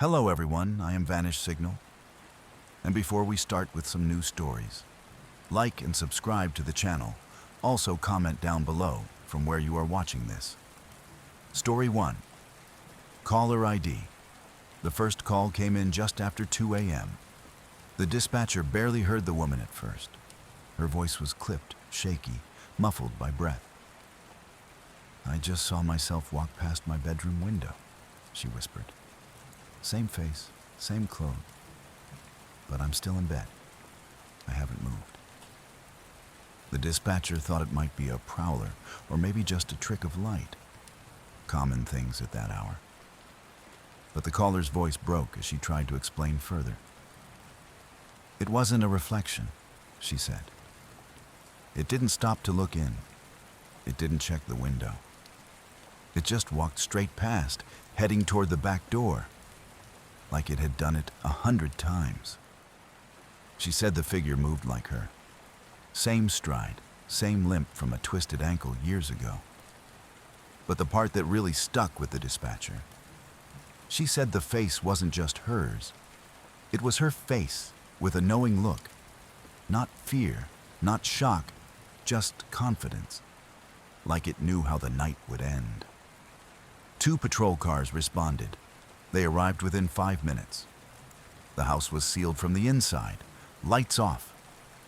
Hello everyone, I am Vanish Signal. And before we start with some new stories, like and subscribe to the channel. Also comment down below from where you are watching this. Story 1. Caller ID. The first call came in just after 2 a.m. The dispatcher barely heard the woman at first. Her voice was clipped, shaky, muffled by breath. "I just saw myself walk past my bedroom window," she whispered. "Same face, same clothes, but I'm still in bed. I haven't moved." The dispatcher thought it might be a prowler or maybe just a trick of light. Common things at that hour. But the caller's voice broke as she tried to explain further. "It wasn't a reflection," she said. "It didn't stop to look in. It didn't check the window. It just walked straight past, heading toward the back door, like it had done it 100 times. She said the figure moved like her. Same stride, same limp from a twisted ankle years ago. But the part that really stuck with the dispatcher, she said the face wasn't just hers. It was her face with a knowing look. Not fear, not shock, just confidence. Like it knew how the night would end. 2 patrol cars responded. They arrived within 5 minutes. The house was sealed from the inside, lights off,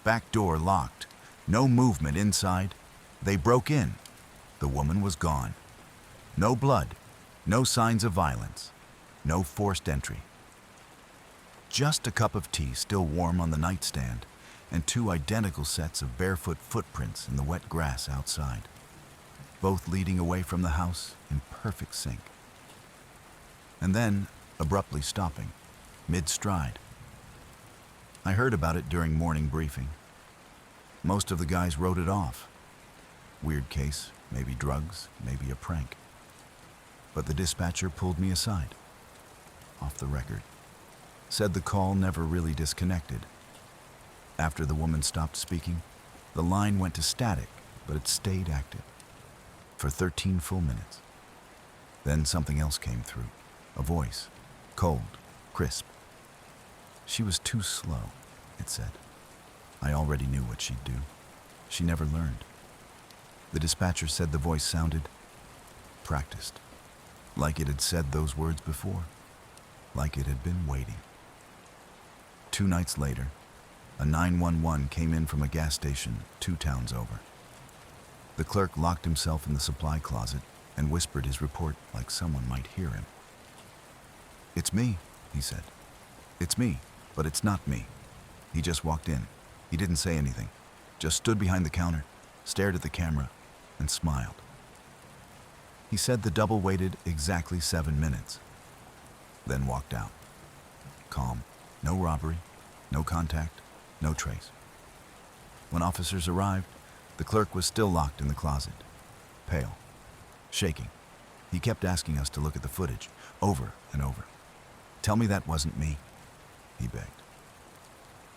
back door locked, no movement inside. They broke in. The woman was gone. No blood, no signs of violence, no forced entry. Just a cup of tea still warm on the nightstand and 2 identical sets of barefoot footprints in the wet grass outside, both leading away from the house in perfect sync. And then, abruptly stopping, mid-stride. I heard about it during morning briefing. Most of the guys wrote it off. Weird case, maybe drugs, maybe a prank. But the dispatcher pulled me aside, off the record. Said the call never really disconnected. After the woman stopped speaking, the line went to static, but it stayed active for 13 full minutes. Then something else came through. A voice, cold, crisp. She was too slow, it said. I already knew what she'd do. She never learned. The dispatcher said the voice sounded practiced, like it had said those words before, like it had been waiting. 2 nights later, a 911 came in from a gas station 2 towns over. The clerk locked himself in the supply closet and whispered his report like someone might hear him. "It's me," he said. "It's me, but it's not me." He just walked in. He didn't say anything, just stood behind the counter, stared at the camera, and smiled. He said the double waited exactly 7 minutes, then walked out. Calm, no robbery, no contact, no trace. When officers arrived, the clerk was still locked in the closet, pale, shaking. He kept asking us to look at the footage, over and over. "Tell me that wasn't me," he begged.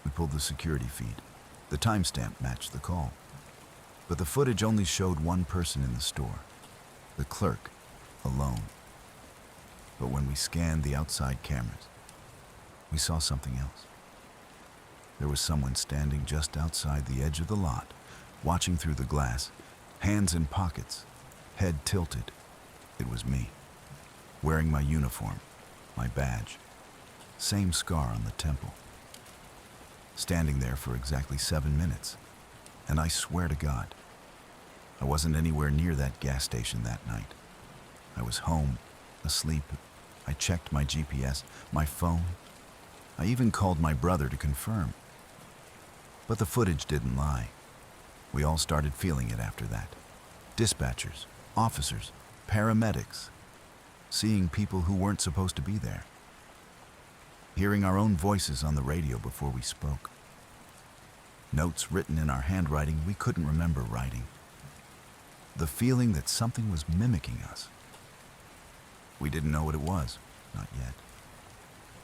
We pulled the security feed. The timestamp matched the call. But the footage only showed one person in the store, the clerk, alone. But when we scanned the outside cameras, we saw something else. There was someone standing just outside the edge of the lot, watching through the glass, hands in pockets, head tilted. It was me, wearing my uniform, my badge, same scar on the temple. Standing there for exactly 7 minutes, and I swear to God, I wasn't anywhere near that gas station that night. I was home, asleep. I checked my GPS, my phone. I even called my brother to confirm. But the footage didn't lie. We all started feeling it after that. Dispatchers, officers, paramedics, seeing people who weren't supposed to be there. Hearing our own voices on the radio before we spoke. Notes written in our handwriting we couldn't remember writing. The feeling that something was mimicking us. We didn't know what it was, not yet.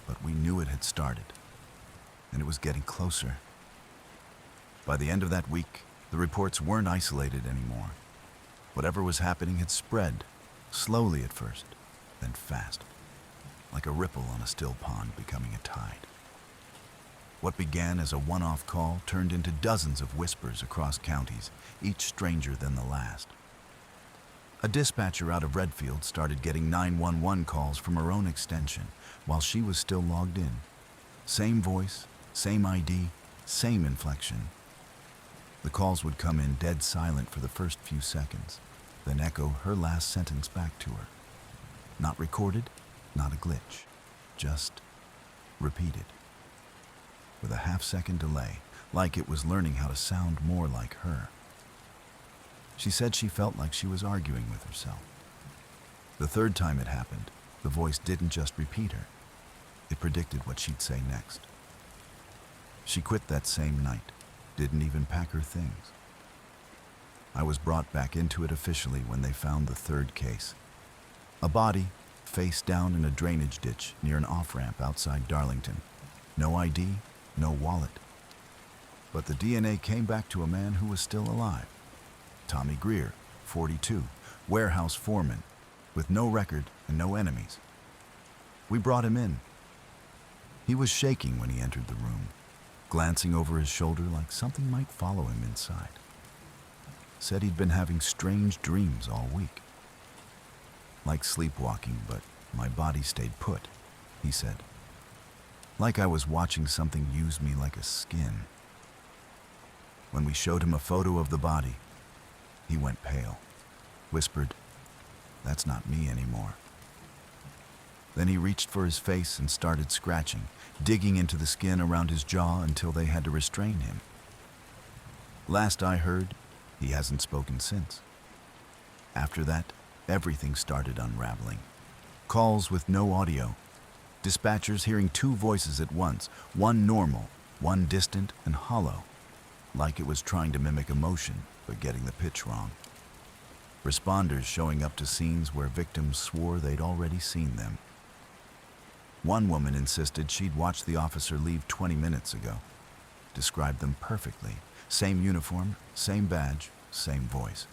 But we knew it had started, and it was getting closer. By the end of that week, the reports weren't isolated anymore. Whatever was happening had spread, slowly at first, then fast. like a ripple on a still pond becoming a tide. What began as a one-off call turned into dozens of whispers across counties, each stranger than the last. A dispatcher out of Redfield started getting 911 calls from her own extension while she was still logged in. Same voice, same ID, same inflection. The calls would come in dead silent for the first few seconds, then echo her last sentence back to her. Not recorded, not a glitch, just repeated. With a half-second delay, like it was learning how to sound more like her. She said she felt like she was arguing with herself. The third time it happened, the voice didn't just repeat her. It predicted what she'd say next. She quit that same night, didn't even pack her things. I was brought back into it officially when they found the third case. A body, face down in a drainage ditch near an off-ramp outside Darlington. No ID, no wallet. But the DNA came back to a man who was still alive. Tommy Greer, 42, warehouse foreman, with no record and no enemies. We brought him in. He was shaking when he entered the room, glancing over his shoulder like something might follow him inside. Said he'd been having strange dreams all week. Like sleepwalking, but my body stayed put, he said. Like I was watching something use me like a skin. When we showed him a photo of the body, he went pale, whispered, "That's not me anymore." Then he reached for his face and started scratching, digging into the skin around his jaw until they had to restrain him. Last I heard, he hasn't spoken since. After that, everything started unraveling. Calls with no audio. Dispatchers hearing two voices at once, one normal, one distant and hollow, like it was trying to mimic emotion but getting the pitch wrong. Responders showing up to scenes where victims swore they'd already seen them. One woman insisted she'd watched the officer leave 20 minutes ago. Described them perfectly. Same uniform, same badge, same voice.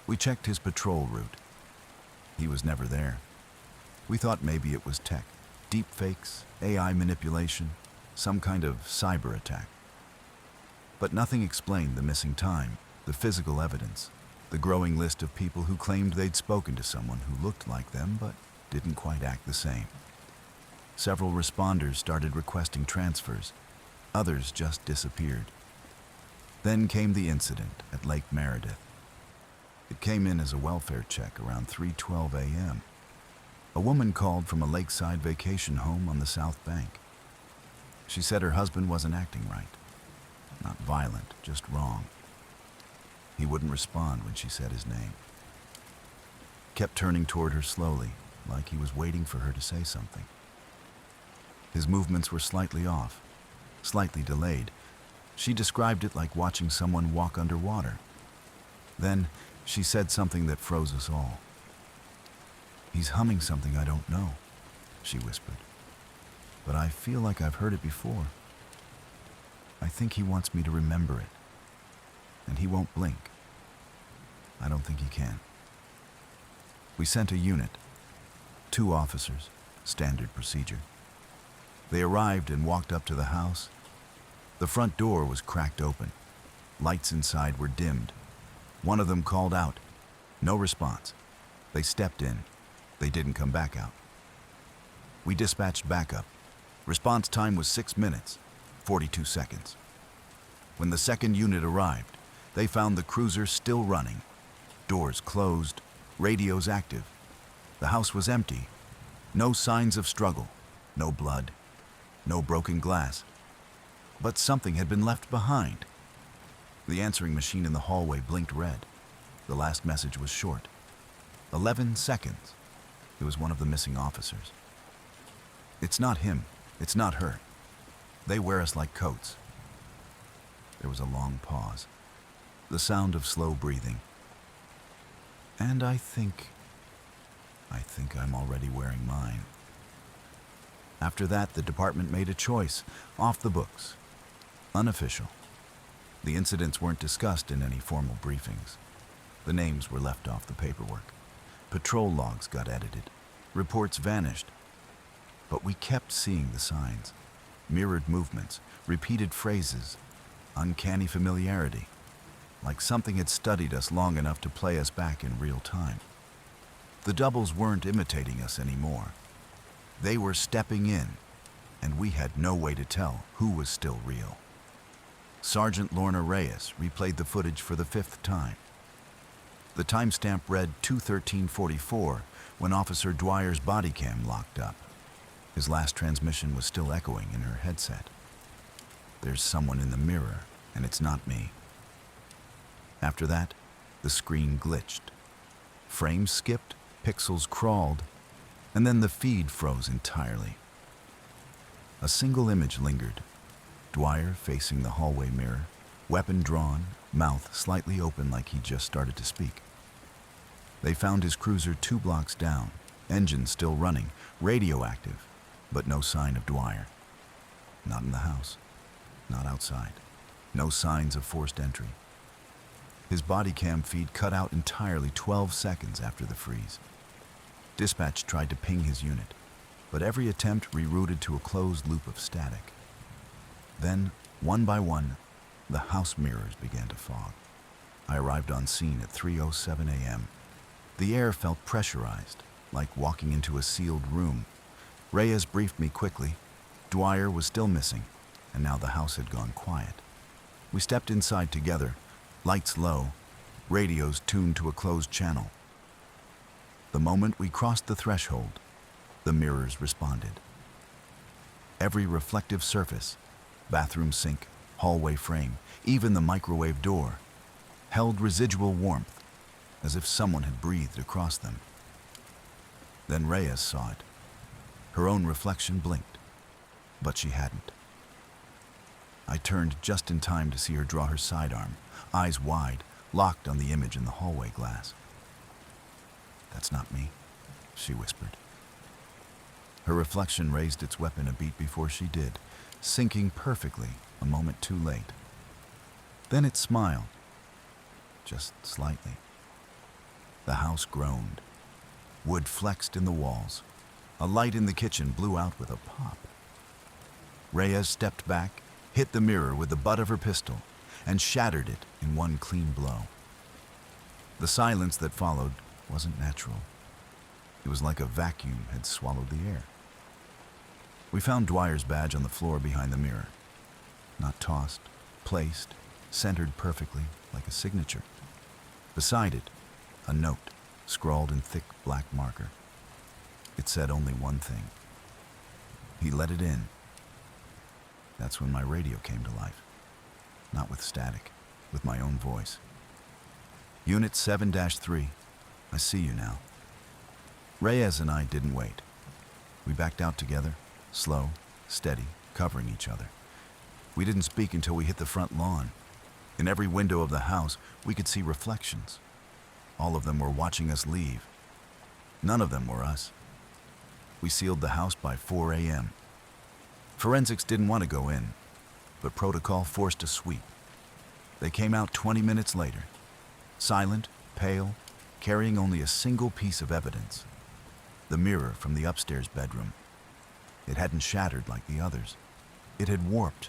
We checked his patrol route. He was never there. We thought maybe it was tech, deep fakes, AI manipulation, some kind of cyber attack. But nothing explained the missing time, the physical evidence, the growing list of people who claimed they'd spoken to someone who looked like them but didn't quite act the same. Several responders started requesting transfers. Others just disappeared. Then came the incident at Lake Meredith. It came in as a welfare check around 3:12 a.m. A woman called from a lakeside vacation home on the South Bank. She said her husband wasn't acting right. Not violent, just wrong. He wouldn't respond when she said his name. Kept turning toward her slowly, like he was waiting for her to say something. His movements were slightly off, slightly delayed. She described it like watching someone walk underwater. Then she said something that froze us all. "He's humming something I don't know," she whispered. "But I feel like I've heard it before. I think he wants me to remember it. And he won't blink. I don't think he can." We sent a unit. 2 officers, standard procedure. They arrived and walked up to the house. The front door was cracked open. Lights inside were dimmed. One of them called out. No response. They stepped in. They didn't come back out. We dispatched backup. Response time was 6 minutes, 42 seconds. When the second unit arrived, they found the cruiser still running. Doors closed, radios active. The house was empty. No signs of struggle, no blood, no broken glass. But something had been left behind. The answering machine in the hallway blinked red. The last message was short. 11 seconds. It was one of the missing officers. "It's not him. It's not her. They wear us like coats." There was a long pause. The sound of slow breathing. "And I think I'm already wearing mine." After that, the department made a choice, off the books, unofficial. The incidents weren't discussed in any formal briefings. The names were left off the paperwork. Patrol logs got edited. Reports vanished, but we kept seeing the signs. Mirrored movements, repeated phrases, uncanny familiarity, like something had studied us long enough to play us back in real time. The doubles weren't imitating us anymore. They were stepping in, and we had no way to tell who was still real. Sergeant Lorna Reyes replayed the footage for the 5th time. The timestamp read 2:13:44 when Officer Dwyer's body cam locked up. His last transmission was still echoing in her headset. There's someone in the mirror, and it's not me. After that, the screen glitched. Frames skipped, pixels crawled, and then the feed froze entirely. A single image lingered. Dwyer facing the hallway mirror, weapon drawn, mouth slightly open like he just started to speak. They found his cruiser 2 blocks down, engine still running, radio active, but no sign of Dwyer. Not in the house, not outside, no signs of forced entry. His body cam feed cut out entirely 12 seconds after the freeze. Dispatch tried to ping his unit, but every attempt rerouted to a closed loop of static. Then, one by one, the house mirrors began to fog. I arrived on scene at 3:07 a.m. The air felt pressurized, like walking into a sealed room. Reyes briefed me quickly. Dwyer was still missing, and now the house had gone quiet. We stepped inside together, lights low, radios tuned to a closed channel. The moment we crossed the threshold, the mirrors responded. Every reflective surface, bathroom sink, hallway frame, even the microwave door, held residual warmth, as if someone had breathed across them. Then Reyes saw it. Her own reflection blinked, but she hadn't. I turned just in time to see her draw her sidearm, eyes wide, locked on the image in the hallway glass. "That's not me," she whispered. Her reflection raised its weapon a beat before she did, sinking perfectly a moment too late. Then it smiled, just slightly. The house groaned. Wood flexed in the walls. A light in the kitchen blew out with a pop. Reyes stepped back, hit the mirror with the butt of her pistol, and shattered it in one clean blow. The silence that followed wasn't natural. It was like a vacuum had swallowed the air. We found Dwyer's badge on the floor behind the mirror. Not tossed, placed, centered perfectly, like a signature. Beside it, a note, scrawled in thick black marker. It said only one thing. He let it in. That's when my radio came to life. Not with static, with my own voice. "Unit 7-3, I see you now." Reyes and I didn't wait. We backed out together, slow, steady, covering each other. We didn't speak until we hit the front lawn. In every window of the house, we could see reflections. All of them were watching us leave. None of them were us. We sealed the house by 4 a.m. Forensics didn't want to go in, but protocol forced a sweep. They came out 20 minutes later, silent, pale, carrying only a single piece of evidence: the mirror from the upstairs bedroom. It hadn't shattered like the others. It had warped.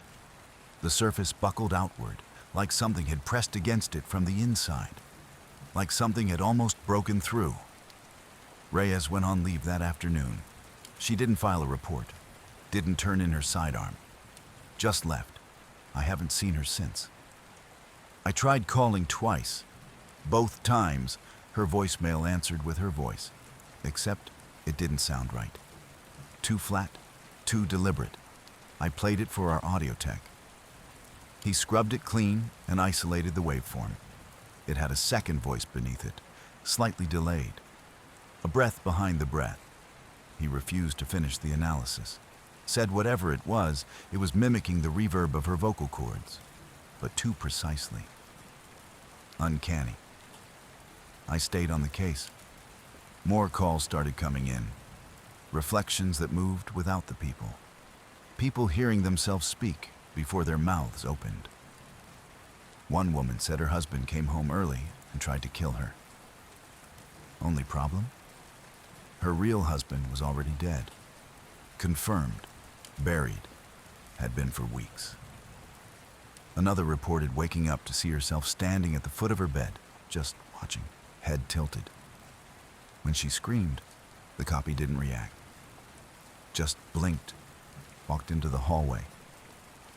The surface buckled outward, like something had pressed against it from the inside, like something had almost broken through. Reyes went on leave that afternoon. She didn't file a report, didn't turn in her sidearm, just left. I haven't seen her since. I tried calling twice. Both times, her voicemail answered with her voice, except it didn't sound right. Too flat, too deliberate. I played it for our audio tech. He scrubbed it clean and isolated the waveform. It had a second voice beneath it, slightly delayed, a breath behind the breath. He refused to finish the analysis. Said whatever it was mimicking the reverb of her vocal cords, but too precisely. Uncanny. I stayed on the case. More calls started coming in. Reflections that moved without the people. People hearing themselves speak before their mouths opened. One woman said her husband came home early and tried to kill her. Only problem? Her real husband was already dead. Confirmed, buried, had been for weeks. Another reported waking up to see herself standing at the foot of her bed, just watching, head tilted. When she screamed, the copy didn't react. Just blinked, walked into the hallway,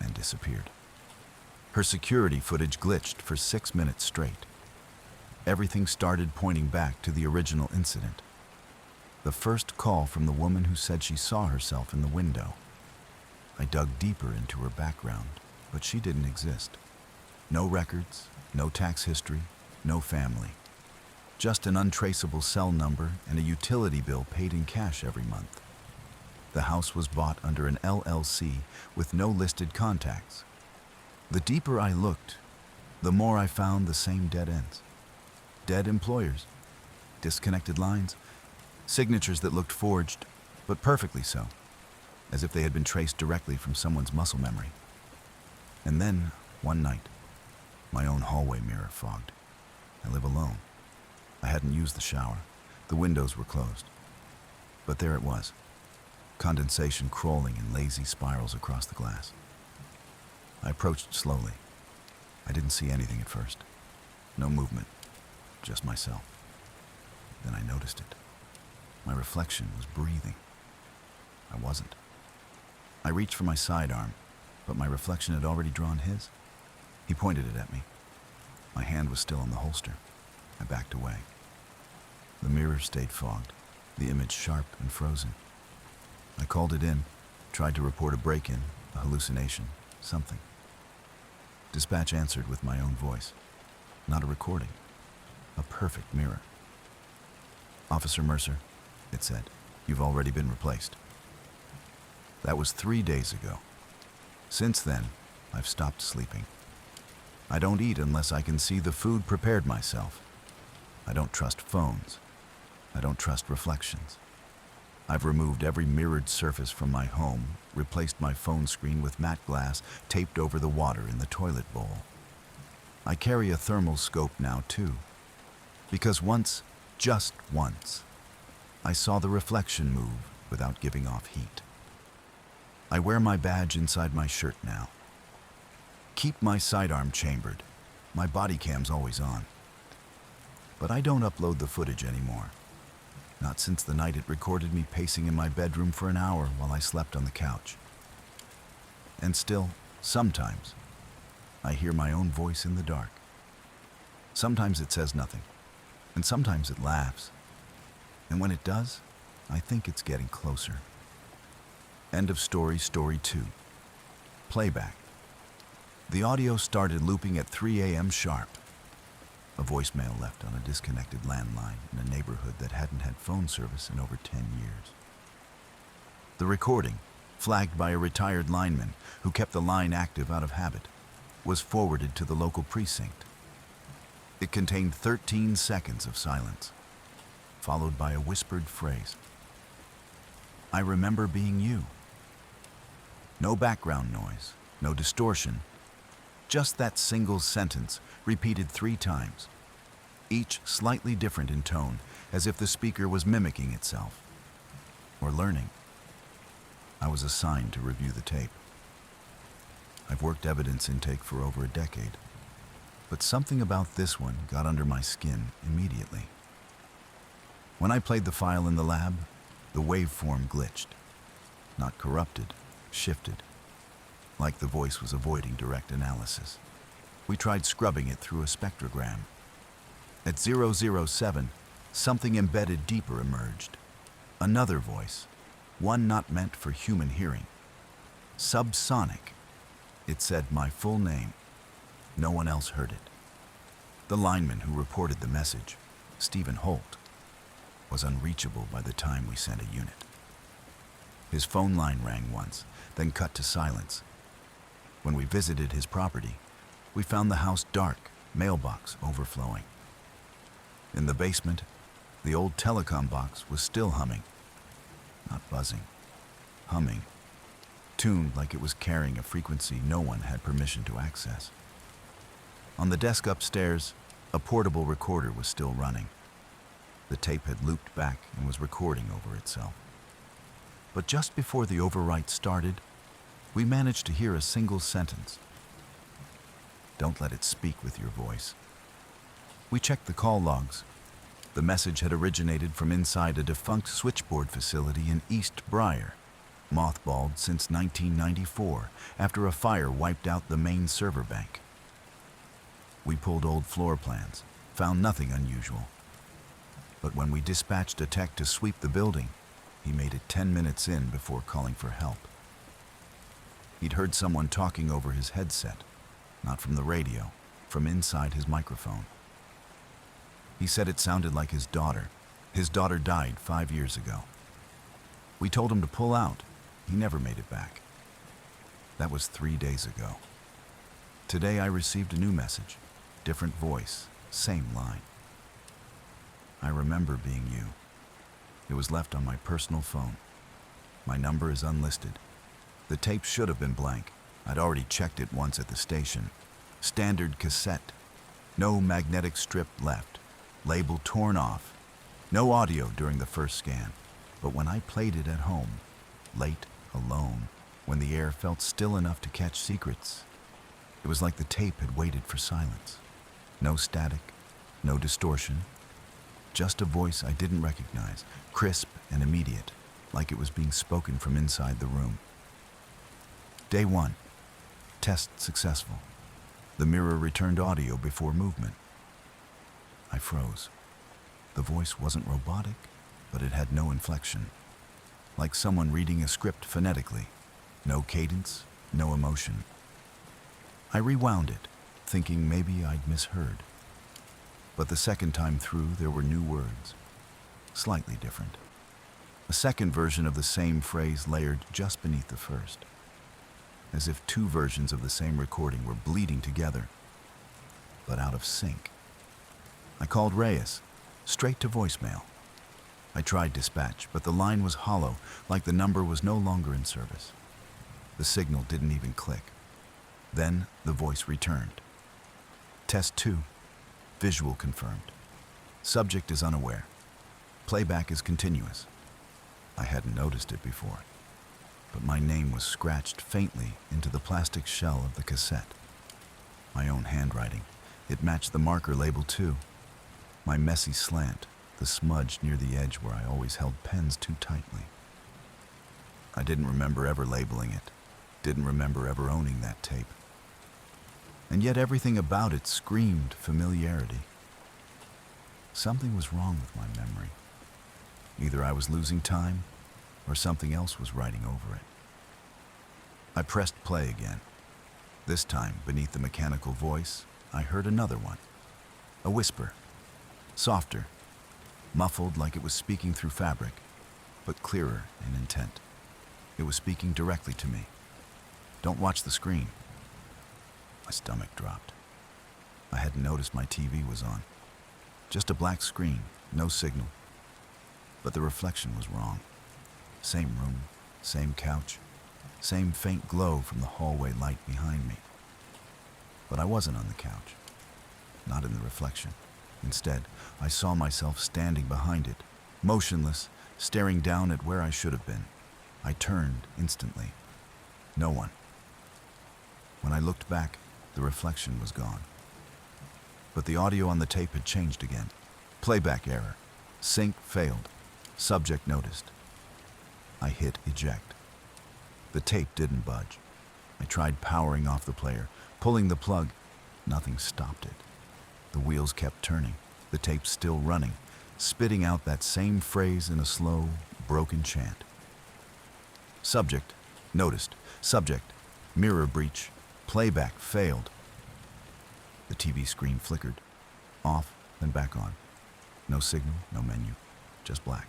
and disappeared. Her security footage glitched for 6 minutes straight. Everything started pointing back to the original incident. The first call from the woman who said she saw herself in the window. I dug deeper into her background, but she didn't exist. No records, no tax history, no family. Just an untraceable cell number and a utility bill paid in cash every month. The house was bought under an LLC with no listed contacts. The deeper I looked, the more I found the same dead ends. Dead employers, disconnected lines, signatures that looked forged, but perfectly so, as if they had been traced directly from someone's muscle memory. And then, one night, my own hallway mirror fogged. I live alone. I hadn't used the shower. The windows were closed. But there it was, condensation crawling in lazy spirals across the glass. I approached slowly. I didn't see anything at first. No movement, just myself. Then I noticed it. My reflection was breathing. I wasn't. I reached for my sidearm, but my reflection had already drawn his. He pointed it at me. My hand was still in the holster. I backed away. The mirror stayed fogged, the image sharp and frozen. I called it in, tried to report a break-in, a hallucination, something. Dispatch answered with my own voice. Not a recording. A perfect mirror. "Officer Mercer," it said, "you've already been replaced." That was 3 days ago. Since then, I've stopped sleeping. I don't eat unless I can see the food prepared myself. I don't trust phones. I don't trust reflections. I've removed every mirrored surface from my home, replaced my phone screen with matte glass taped over the water in the toilet bowl. I carry a thermal scope now too, because once, just once, I saw the reflection move without giving off heat. I wear my badge inside my shirt now. Keep my sidearm chambered. My body cam's always on. But I don't upload the footage anymore. Not since the night it recorded me pacing in my bedroom for an hour while I slept on the couch. And still, sometimes, I hear my own voice in the dark. Sometimes it says nothing, and sometimes it laughs. And when it does, I think it's getting closer. End of story, story 2. Playback. The audio started looping at 3 a.m. sharp. A voicemail left on a disconnected landline in a neighborhood that hadn't had phone service in over 10 years. The recording, flagged by a retired lineman who kept the line active out of habit, was forwarded to the local precinct. It contained 13 seconds of silence, followed by a whispered phrase. "I remember being you." No background noise, no distortion, just that single sentence repeated 3 times, each slightly different in tone, as if the speaker was mimicking itself or learning. I was assigned to review the tape. I've worked evidence intake for over a decade, but something about this one got under my skin immediately. When I played the file in the lab, the waveform glitched. Not corrupted, shifted. Like the voice was avoiding direct analysis. We tried scrubbing it through a spectrogram. At 007, something embedded deeper emerged. Another voice, one not meant for human hearing. Subsonic. It said my full name. No one else heard it. The lineman who reported the message, Stephen Holt, was unreachable by the time we sent a unit. His phone line rang once, then cut to silence. When we visited his property, we found the house dark, mailbox overflowing. In the basement, the old telecom box was still humming. Not buzzing, humming, tuned like it was carrying a frequency no one had permission to access. On the desk upstairs, a portable recorder was still running. The tape had looped back and was recording over itself. But just before the overwrite started, we managed to hear a single sentence. "Don't let it speak with your voice." We checked the call logs. The message had originated from inside a defunct switchboard facility in East Briar, mothballed since 1994 after a fire wiped out the main server bank. We pulled old floor plans, found nothing unusual. But when we dispatched a tech to sweep the building, he made it 10 minutes in before calling for help. He'd heard someone talking over his headset, not from the radio, from inside his microphone. He said it sounded like his daughter. His daughter died 5 years ago. We told him to pull out. He never made it back. That was 3 days ago. Today I received a new message. Different voice, same line. "I remember being you. It was left on my personal phone. My number is unlisted. The tape should have been blank. I'd already checked it once at the station. Standard cassette. No magnetic strip left. Label torn off. No audio during the first scan. But when I played it at home, late, alone, when the air felt still enough to catch secrets, it was like the tape had waited for silence. No static, no distortion. Just a voice I didn't recognize, crisp and immediate, like it was being spoken from inside the room. Day 1. Test successful. The mirror returned audio before movement. I froze. The voice wasn't robotic, but it had no inflection. Like someone reading a script phonetically. No cadence, no emotion. I rewound it, thinking maybe I'd misheard. But the second time through, there were new words, slightly different. A second version of the same phrase layered just beneath the first, as if two versions of the same recording were bleeding together, but out of sync. I called Reyes, straight to voicemail. I tried dispatch, but the line was hollow, like the number was no longer in service. The signal didn't even click. Then the voice returned. Test 2. Visual confirmed. Subject is unaware. Playback is continuous. I hadn't noticed it before, but my name was scratched faintly into the plastic shell of the cassette. My own handwriting. It matched the marker label too. My messy slant, the smudge near the edge where I always held pens too tightly. I didn't remember ever labeling it. Didn't remember ever owning that tape. And yet everything about it screamed familiarity. Something was wrong with my memory. Either I was losing time, or something else was writing over it. I pressed play again. This time, beneath the mechanical voice, I heard another one. A whisper. Softer. Muffled like it was speaking through fabric, but clearer in intent. It was speaking directly to me. "Don't watch the screen." My stomach dropped. I hadn't noticed my TV was on. Just a black screen, no signal. But the reflection was wrong. Same room, same couch, same faint glow from the hallway light behind me. But I wasn't on the couch, not in the reflection. Instead, I saw myself standing behind it, motionless, staring down at where I should have been. I turned instantly. No one. When I looked back, the reflection was gone. But the audio on the tape had changed again. Playback error. Sync failed. Subject noticed. I hit eject. The tape didn't budge. I tried powering off the player, pulling the plug. Nothing stopped it. The wheels kept turning, the tape still running, spitting out that same phrase in a slow, broken chant. Subject, noticed. Subject, mirror breach. Playback failed. The TV screen flickered. Off, then back on. No signal, no menu, just black.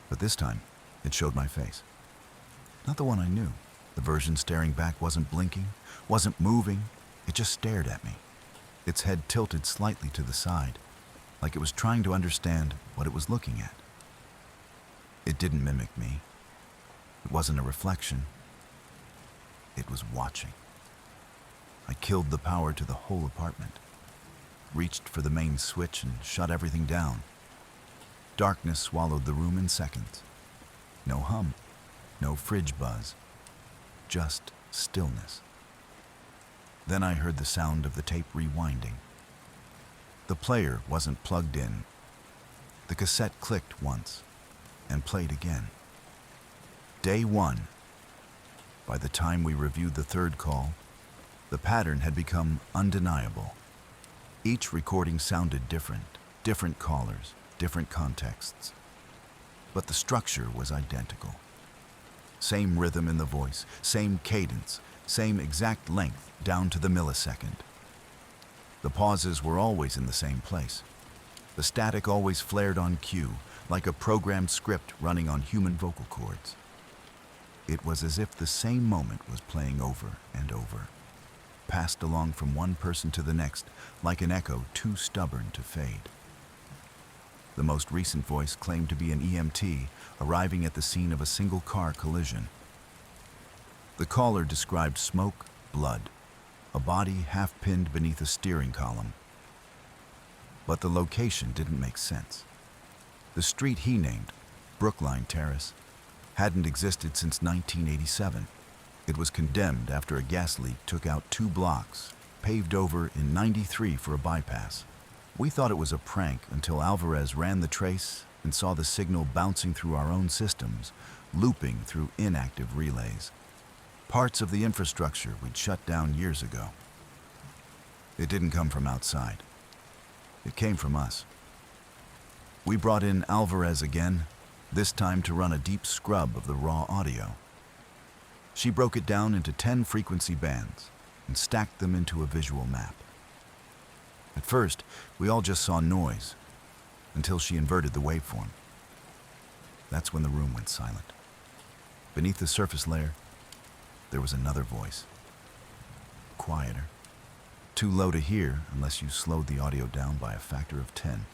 But this time, it showed my face. Not the one I knew. The version staring back wasn't blinking, wasn't moving. It just stared at me. Its head tilted slightly to the side, like it was trying to understand what it was looking at. It didn't mimic me. It wasn't a reflection. It was watching. I killed the power to the whole apartment, reached for the main switch and shut everything down. Darkness swallowed the room in seconds. No hum, no fridge buzz, just stillness. Then I heard the sound of the tape rewinding. The player wasn't plugged in. The cassette clicked once and played again. Day 1. By the time we reviewed the third call, the pattern had become undeniable. Each recording sounded different callers, different contexts. But the structure was identical. Same rhythm in the voice, same cadence, same exact length down to the millisecond. The pauses were always in the same place. The static always flared on cue, like a programmed script running on human vocal cords. It was as if the same moment was playing over and over, passed along from one person to the next, like an echo too stubborn to fade. The most recent voice claimed to be an EMT arriving at the scene of a single car collision. The caller described smoke, blood, a body half pinned beneath a steering column. But the location didn't make sense. The street he named, Brookline Terrace, hadn't existed since 1987. It was condemned after a gas leak took out 2 blocks, paved over in '93 for a bypass. We thought it was a prank until Alvarez ran the trace and saw the signal bouncing through our own systems, looping through inactive relays. Parts of the infrastructure we'd shut down years ago. It didn't come from outside. It came from us. We brought in Alvarez again, this time to run a deep scrub of the raw audio. She broke it down into 10 frequency bands and stacked them into a visual map. At first, we all just saw noise, until she inverted the waveform. That's when the room went silent. Beneath the surface layer, there was another voice. Quieter. Too low to hear unless you slowed the audio down by a factor of 10.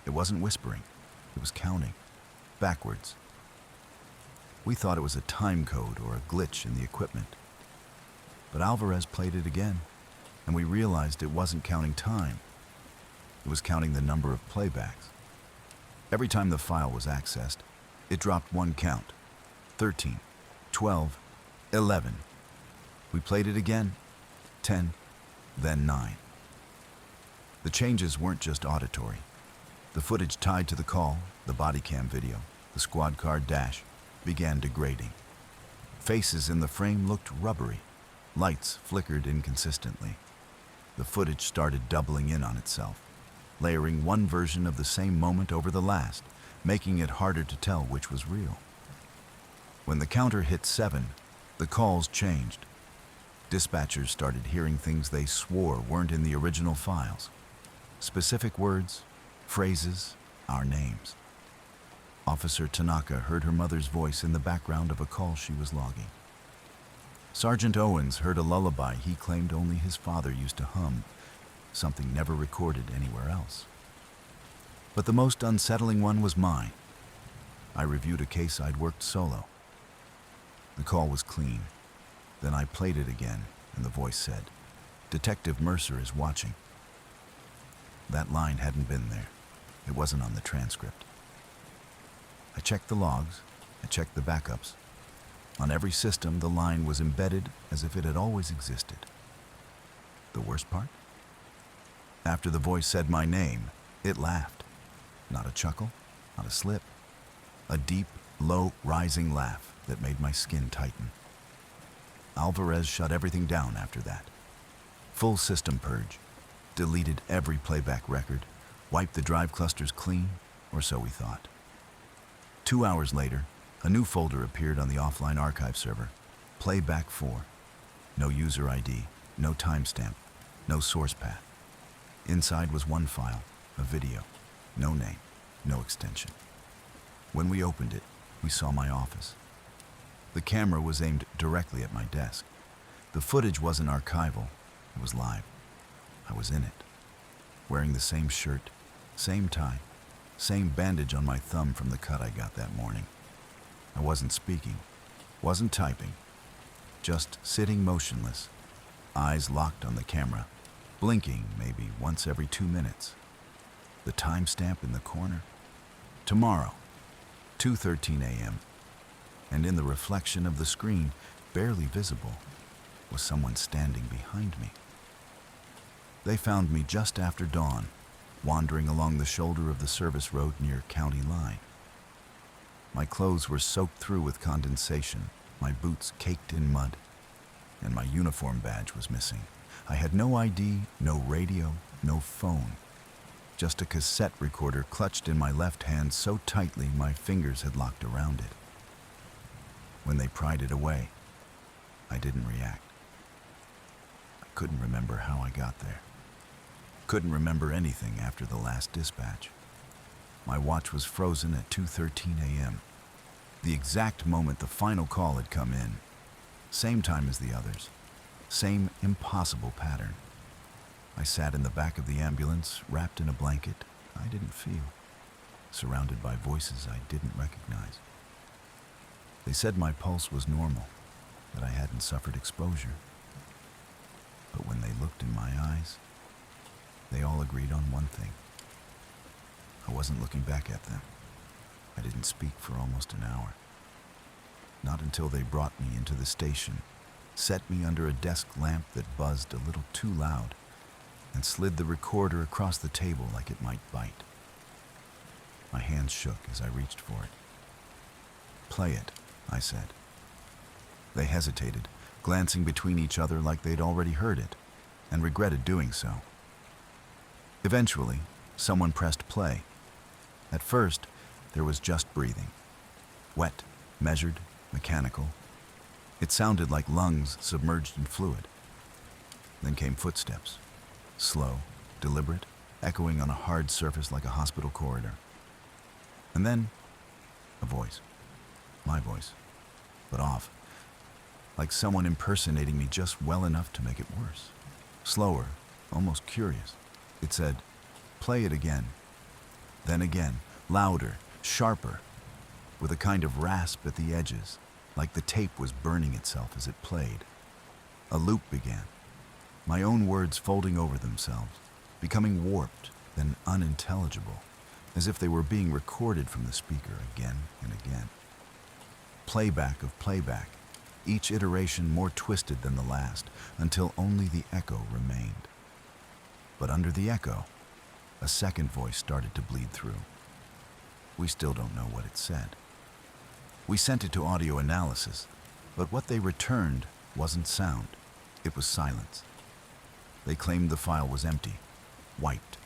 It wasn't whispering, it was counting, backwards. We thought it was a time code or a glitch in the equipment. But Alvarez played it again, and we realized it wasn't counting time. It was counting the number of playbacks. Every time the file was accessed, it dropped 1 count, 13, 12, 11. We played it again, 10, then 9. The changes weren't just auditory. The footage tied to the call, the body cam video, the squad car dash, began degrading. Faces in the frame looked rubbery. Lights flickered inconsistently. The footage started doubling in on itself, layering one version of the same moment over the last, making it harder to tell which was real. When the counter hit 7, the calls changed. Dispatchers started hearing things they swore weren't in the original files. Specific words, phrases, our names. Officer Tanaka heard her mother's voice in the background of a call she was logging. Sergeant Owens heard a lullaby he claimed only his father used to hum, something never recorded anywhere else. But the most unsettling one was mine. I reviewed a case I'd worked solo. The call was clean. Then I played it again, and the voice said, "Detective Mercer is watching." That line hadn't been there. It wasn't on the transcript. I checked the logs. I checked the backups. On every system, the line was embedded as if it had always existed. The worst part? After the voice said my name, it laughed. Not a chuckle, not a slip. A deep, low, rising laugh that made my skin tighten. Alvarez shut everything down after that. Full system purge. Deleted every playback record, wiped the drive clusters clean, or so we thought. 2 hours later, a new folder appeared on the offline archive server. Playback 4. No user ID, no timestamp, no source path. Inside was one file, a video. No name, no extension. When we opened it, we saw my office. The camera was aimed directly at my desk. The footage wasn't archival, it was live. I was in it, wearing the same shirt, same tie, same bandage on my thumb from the cut I got that morning. I wasn't speaking, wasn't typing, just sitting motionless, eyes locked on the camera, blinking maybe once every 2 minutes. The timestamp in the corner, Tomorrow, 2:13 a.m., and in the reflection of the screen, barely visible, was someone standing behind me. They found me just after dawn, wandering along the shoulder of the service road near county line. My clothes were soaked through with condensation, my boots caked in mud, and my uniform badge was missing. I had no ID, no radio, no phone, just a cassette recorder clutched in my left hand so tightly my fingers had locked around it. When they pried it away, I didn't react. I couldn't remember how I got there. Couldn't remember anything after the last dispatch. My watch was frozen at 2:13 a.m., the exact moment the final call had come in. Same time as the others. Same impossible pattern. I sat in the back of the ambulance, wrapped in a blanket I didn't feel, surrounded by voices I didn't recognize. They said my pulse was normal, that I hadn't suffered exposure. But when they looked in my eyes, they all agreed on one thing. I wasn't looking back at them. I didn't speak for almost an hour. Not until they brought me into the station, set me under a desk lamp that buzzed a little too loud, and slid the recorder across the table like it might bite. My hands shook as I reached for it. "Play it," I said. They hesitated, glancing between each other like they'd already heard it, and regretted doing so. Eventually, someone pressed play. At first, there was just breathing. Wet, measured, mechanical. It sounded like lungs submerged in fluid. Then came footsteps. Slow, deliberate, echoing on a hard surface like a hospital corridor. And then, a voice. My voice. But off. Like someone impersonating me just well enough to make it worse. Slower, almost curious. It said, "Play it again." Then again, louder, sharper, with a kind of rasp at the edges, like the tape was burning itself as it played. A loop began, my own words folding over themselves, becoming warped, then unintelligible, as if they were being recorded from the speaker again and again. Playback of playback, each iteration more twisted than the last, until only the echo remained. But under the echo, a second voice started to bleed through. We still don't know what it said. We sent it to audio analysis, but what they returned wasn't sound. It was silence. They claimed the file was empty, wiped,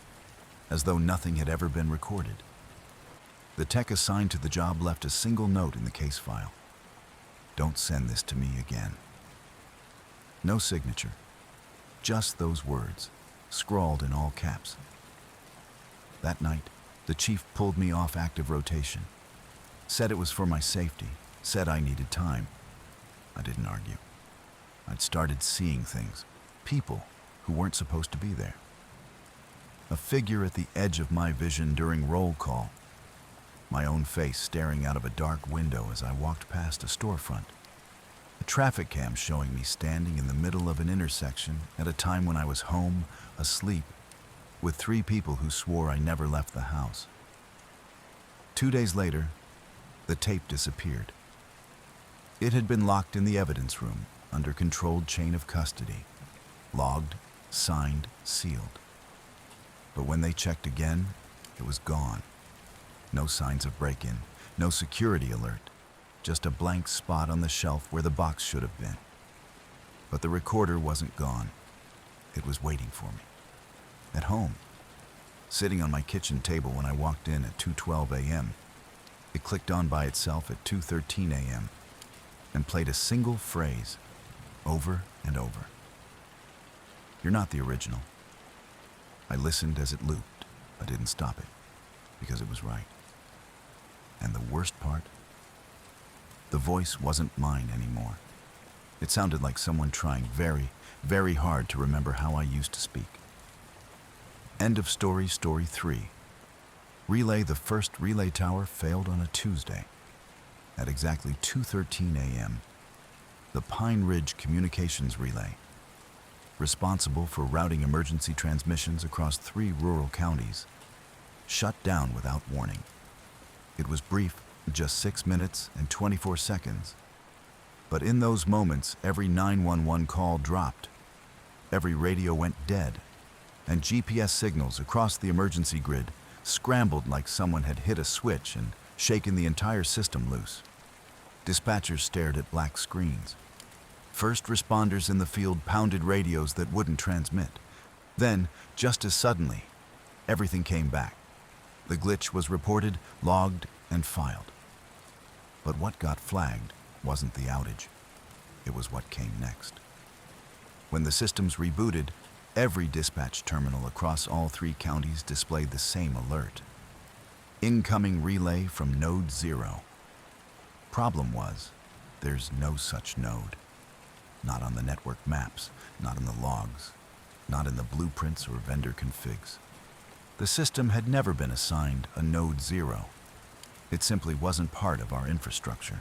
as though nothing had ever been recorded. The tech assigned to the job left a single note in the case file. "Don't send this to me again." No signature, just those words, scrawled in all caps. That night, the chief pulled me off active rotation. Said it was for my safety, said I needed time. I didn't argue. I'd started seeing things, people who weren't supposed to be there. A figure at the edge of my vision during roll call, my own face staring out of a dark window as I walked past a storefront. A traffic cam showing me standing in the middle of an intersection at a time when I was home, asleep, with 3 people who swore I never left the house. 2 days later, the tape disappeared. It had been locked in the evidence room under controlled chain of custody, logged, signed, sealed. But when they checked again, it was gone. No signs of break-in, no security alert, just a blank spot on the shelf where the box should have been. But the recorder wasn't gone. It was waiting for me. At home, sitting on my kitchen table when I walked in at 2:12 a.m. It clicked on by itself at 2:13 a.m. and played a single phrase over and over. "You're not the original." I listened as it looped, but didn't stop it, because it was right. And the worst part? The voice wasn't mine anymore. It sounded like someone trying very, very hard to remember how I used to speak. End of story, story 3. Relay: the first relay tower failed on a Tuesday. At exactly 2:13 a.m., the Pine Ridge Communications Relay, responsible for routing emergency transmissions across 3 rural counties, shut down without warning. It was brief, just 6 minutes and 24 seconds. But in those moments, every 911 call dropped. Every radio went dead, and GPS signals across the emergency grid scrambled like someone had hit a switch and shaken the entire system loose. Dispatchers stared at black screens. First responders in the field pounded radios that wouldn't transmit. Then, just as suddenly, everything came back. The glitch was reported, logged, and filed. But what got flagged wasn't the outage. It was what came next. When the systems rebooted, every dispatch terminal across all 3 counties displayed the same alert. Incoming relay from node 0. Problem was, there's no such node. Not on the network maps, not in the logs, not in the blueprints or vendor configs. The system had never been assigned a node 0. It simply wasn't part of our infrastructure.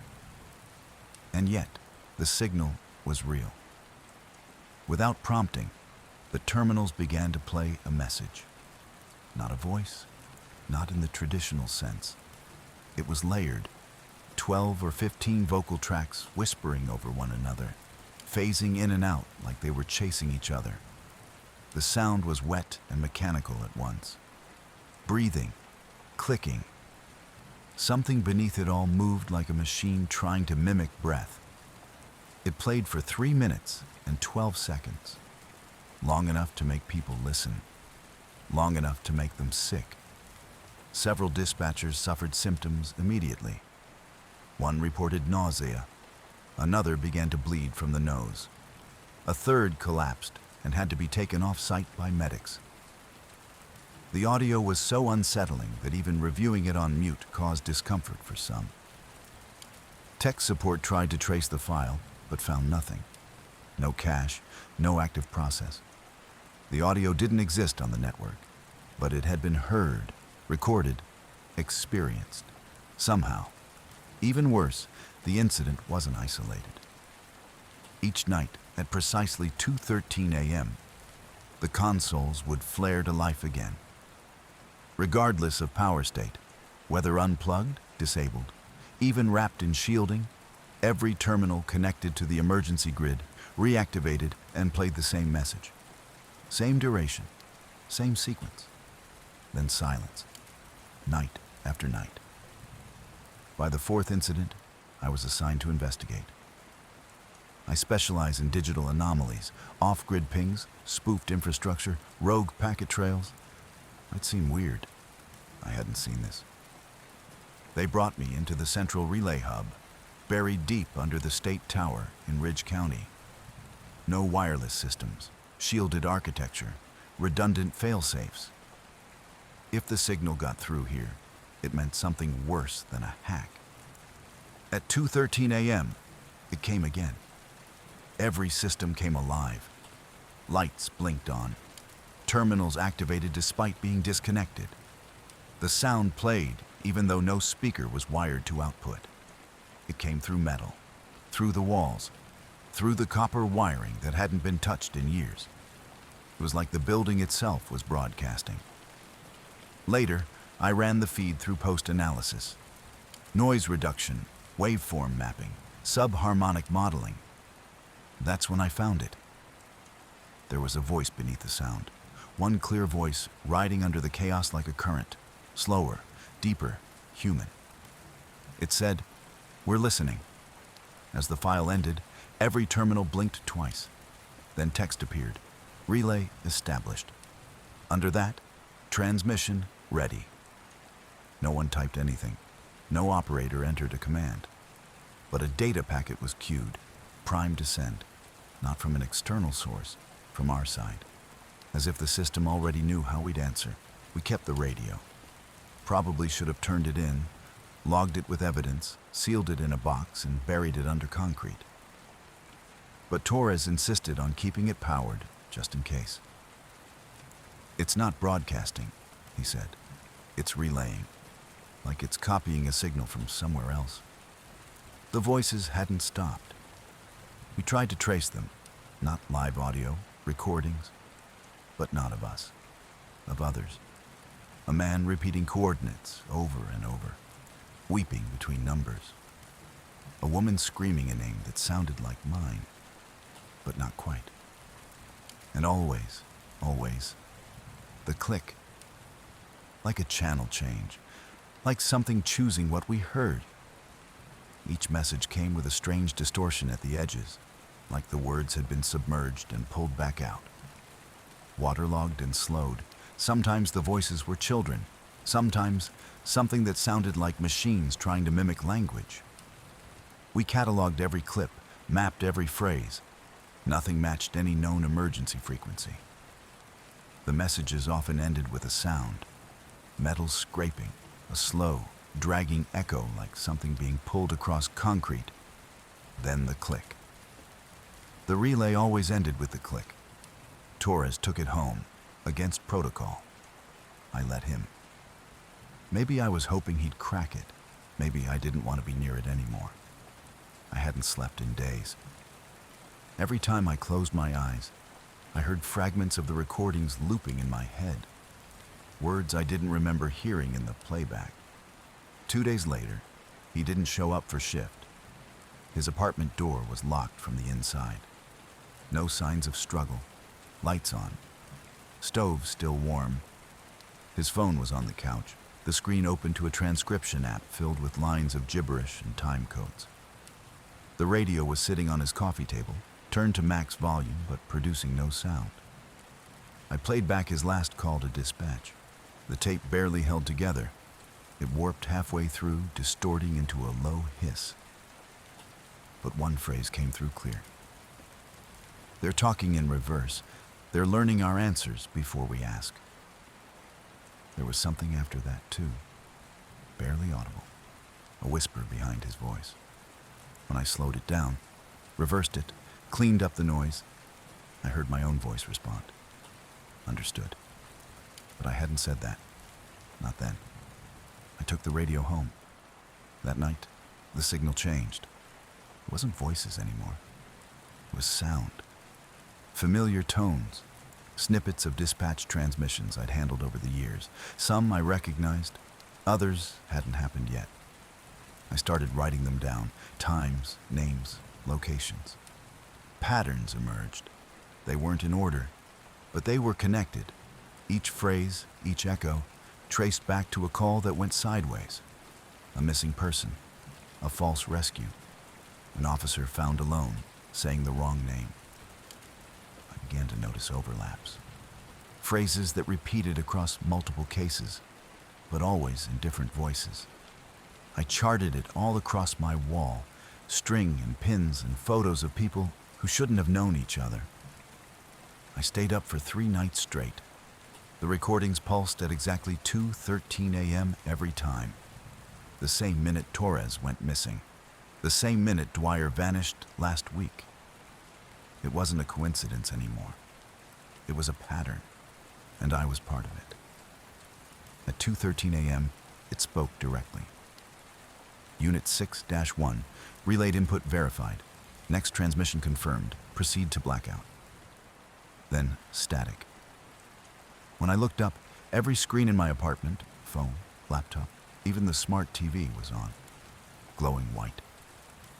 And yet, the signal was real. Without prompting, the terminals began to play a message. Not a voice, not in the traditional sense. It was layered, 12 or 15 vocal tracks whispering over one another, phasing in and out like they were chasing each other. The sound was wet and mechanical at once. Breathing, clicking. Something beneath it all moved like a machine trying to mimic breath. It played for 3 minutes and 12 seconds. Long enough to make people listen. Long enough to make them sick. Several dispatchers suffered symptoms immediately. One reported nausea. Another began to bleed from the nose. A third collapsed and had to be taken off-site by medics. The audio was so unsettling that even reviewing it on mute caused discomfort for some. Tech support tried to trace the file, but found nothing. No cache, no active process. The audio didn't exist on the network, but it had been heard, recorded, experienced. Somehow. Even worse, the incident wasn't isolated. Each night, at precisely 2:13 a.m., the consoles would flare to life again. Regardless of power state, whether unplugged, disabled, even wrapped in shielding, every terminal connected to the emergency grid reactivated and played the same message. Same duration, same sequence. Then silence, night after night. By the 4th incident, I was assigned to investigate. I specialize in digital anomalies, off-grid pings, spoofed infrastructure, rogue packet trails. It seemed weird. I hadn't seen this. They brought me into the central relay hub, buried deep under the state tower in Ridge County. No wireless systems, shielded architecture, redundant fail-safes. If the signal got through here, it meant something worse than a hack. At 2:13 a.m., it came again. Every system came alive. Lights blinked on. Terminals activated despite being disconnected. The sound played even though no speaker was wired to output. It came through metal, through the walls, through the copper wiring that hadn't been touched in years. It was like the building itself was broadcasting. Later, I ran the feed through post-analysis. Noise reduction, waveform mapping, subharmonic modeling. That's when I found it. There was a voice beneath the sound. One clear voice riding under the chaos like a current. Slower, deeper, human. It said, "We're listening." As the file ended, every terminal blinked twice. Then text appeared. Relay established. Under that, transmission ready. No one typed anything. No operator entered a command. But a data packet was queued, primed to send. Not from an external source, from our side. As if the system already knew how we'd answer. We kept the radio. Probably should have turned it in, logged it with evidence, sealed it in a box, and buried it under concrete. But Torres insisted on keeping it powered, just in case. "It's not broadcasting," he said. "It's relaying, like it's copying a signal from somewhere else." The voices hadn't stopped. We tried to trace them, not live audio, recordings, but not of us, of others. A man repeating coordinates over and over. weeping between numbers. A woman screaming a name that sounded like mine, but not quite. And always, the click. Like a channel change, like something choosing what we heard. Each message came with a strange distortion at the edges, like the words had been submerged and pulled back out. Waterlogged and slowed, sometimes the voices were children, sometimes something that sounded like machines trying to mimic language. We cataloged every clip, mapped every phrase. Nothing matched any known emergency frequency. The messages often ended with a sound, metal scraping, a slow, dragging echo like something being pulled across concrete. Then the click. The relay always ended with the click. Torres took it home, against protocol. I let him. Maybe I was hoping he'd crack it. Maybe I didn't want to be near it anymore. I hadn't slept in days. Every time I closed my eyes, I heard fragments of the recordings looping in my head. Words I didn't remember hearing in the playback. 2 days later, he didn't show up for shift. His apartment door was locked from the inside. No signs of struggle. Lights on. Stove still warm. His phone was on the couch, the screen open to a transcription app filled with lines of gibberish and time codes. The radio was sitting on his coffee table, turned to max volume but producing no sound. I played back his last call to dispatch. The tape barely held together. It warped halfway through, distorting into a low hiss. But one phrase came through clear. They're talking in reverse. They're learning our answers before we ask. There was something after that, too. Barely audible. A whisper behind his voice. When I slowed it down, reversed it, cleaned up the noise, I heard my own voice respond. Understood. But I hadn't said that. Not then. I took the radio home. That night, the signal changed. It wasn't voices anymore. It was sound. Familiar tones. Snippets of dispatch transmissions I'd handled over the years. Some I recognized. Others hadn't happened yet. I started writing them down. Times, names, locations. Patterns emerged. They weren't in order, but they were connected. Each phrase, each echo, traced back to a call that went sideways. A missing person, a false rescue, an officer found alone, saying the wrong name. I began to notice overlaps. Phrases that repeated across multiple cases, but always in different voices. I charted it all across my wall, string and pins and photos of people who shouldn't have known each other. I stayed up for 3 nights straight. The recordings pulsed at exactly 2:13 a.m. every time. The same minute Torres went missing. The same minute Dwyer vanished last week. It wasn't a coincidence anymore. It was a pattern, and I was part of it. At 2:13 a.m., it spoke directly. Unit 6-1, relayed input verified. Next transmission confirmed. Proceed to blackout. Then static. When I looked up, every screen in my apartment, phone, laptop, even the smart TV was on. Glowing white.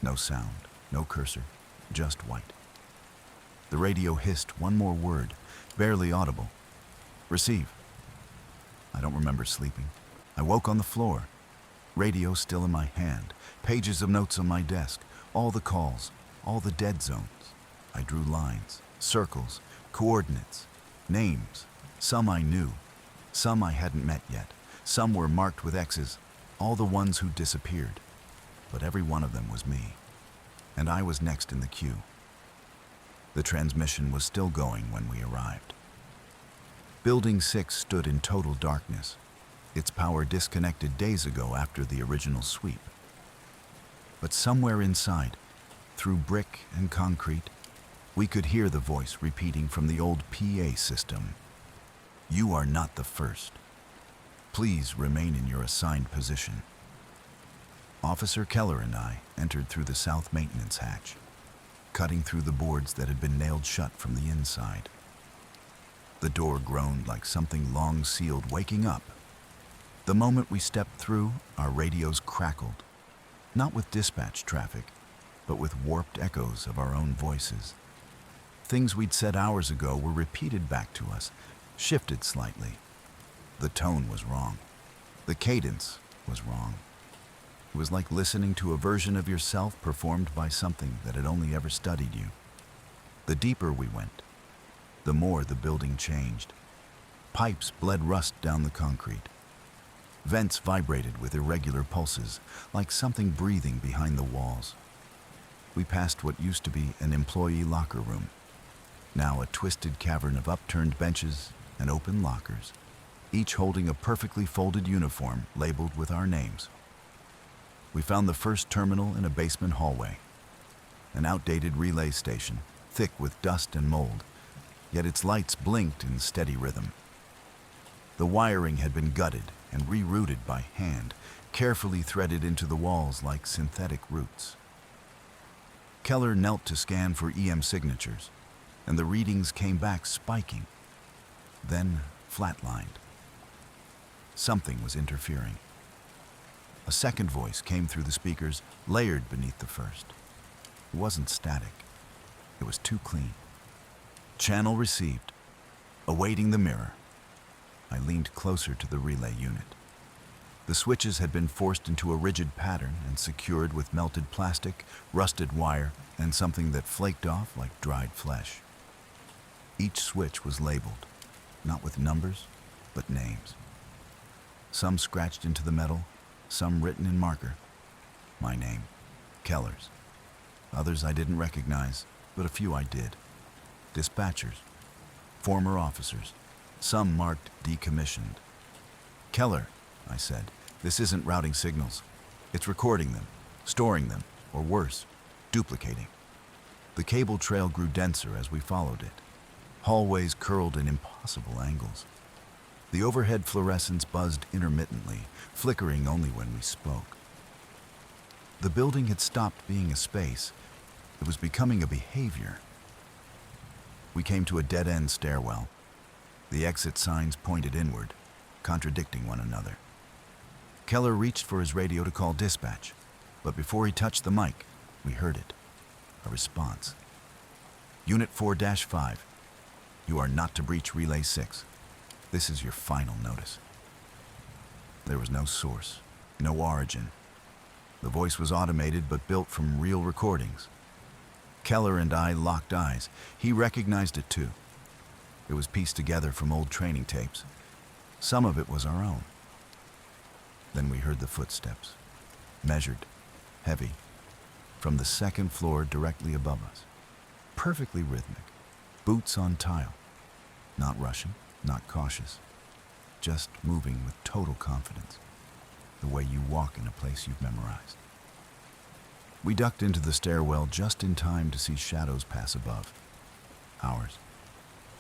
No sound, no cursor, just white. The radio hissed one more word, barely audible. Receive. I don't remember sleeping. I woke on the floor. Radio still in my hand, pages of notes on my desk, all the calls, all the dead zones. I drew lines, circles, coordinates, names. Some I knew, some I hadn't met yet. Some were marked with X's, all the ones who disappeared. But every one of them was me, and I was next in the queue. The transmission was still going when we arrived. Building 6 stood in total darkness. Its power disconnected days ago after the original sweep. But somewhere inside, through brick and concrete, we could hear the voice repeating from the old PA system. You are not the first. Please remain in your assigned position. Officer Keller and I entered through the south maintenance hatch, cutting through the boards that had been nailed shut from the inside. The door groaned like something long sealed waking up. The moment we stepped through, our radios crackled, not with dispatch traffic, but with warped echoes of our own voices. Things we'd said hours ago were repeated back to us, shifted slightly. The tone was wrong. The cadence was wrong. It was like listening to a version of yourself performed by something that had only ever studied you. The deeper we went, the more the building changed. Pipes bled rust down the concrete. Vents vibrated with irregular pulses, like something breathing behind the walls. We passed what used to be an employee locker room, now a twisted cavern of upturned benches and open lockers, each holding a perfectly folded uniform labeled with our names. We found the first terminal in a basement hallway, an outdated relay station, thick with dust and mold, yet its lights blinked in steady rhythm. The wiring had been gutted and rerouted by hand, carefully threaded into the walls like synthetic roots. Keller knelt to scan for EM signatures, and the readings came back spiking, then flatlined. Something was interfering. A second voice came through the speakers, layered beneath the first. It wasn't static. It was too clean. Channel received. Awaiting the mirror. I leaned closer to the relay unit. The switches had been forced into a rigid pattern and secured with melted plastic, rusted wire, and something that flaked off like dried flesh. Each switch was labeled, not with numbers, but names. Some scratched into the metal, some written in marker. My name, Keller's. Others I didn't recognize, but a few I did. Dispatchers, former officers, some marked decommissioned. Keller, I said, this isn't routing signals. It's recording them, storing them, or worse, duplicating. The cable trail grew denser as we followed it. Hallways curled in impossible angles. The overhead fluorescents buzzed intermittently, flickering only when we spoke. The building had stopped being a space. It was becoming a behavior. We came to a dead-end stairwell. The exit signs pointed inward, contradicting one another. Keller reached for his radio to call dispatch, but before he touched the mic, we heard it. A response. Unit 4-5, you are not to breach Relay 6. This is your final notice. There was no source, no origin. The voice was automated but built from real recordings. Keller and I locked eyes. He recognized it too. It was pieced together from old training tapes. Some of it was our own. Then we heard the footsteps, measured, heavy, from the second floor directly above us. Perfectly rhythmic, boots on tile. Not rushing, not cautious, just moving with total confidence, the way you walk in a place you've memorized. We ducked into the stairwell just in time to see shadows pass above. Ours,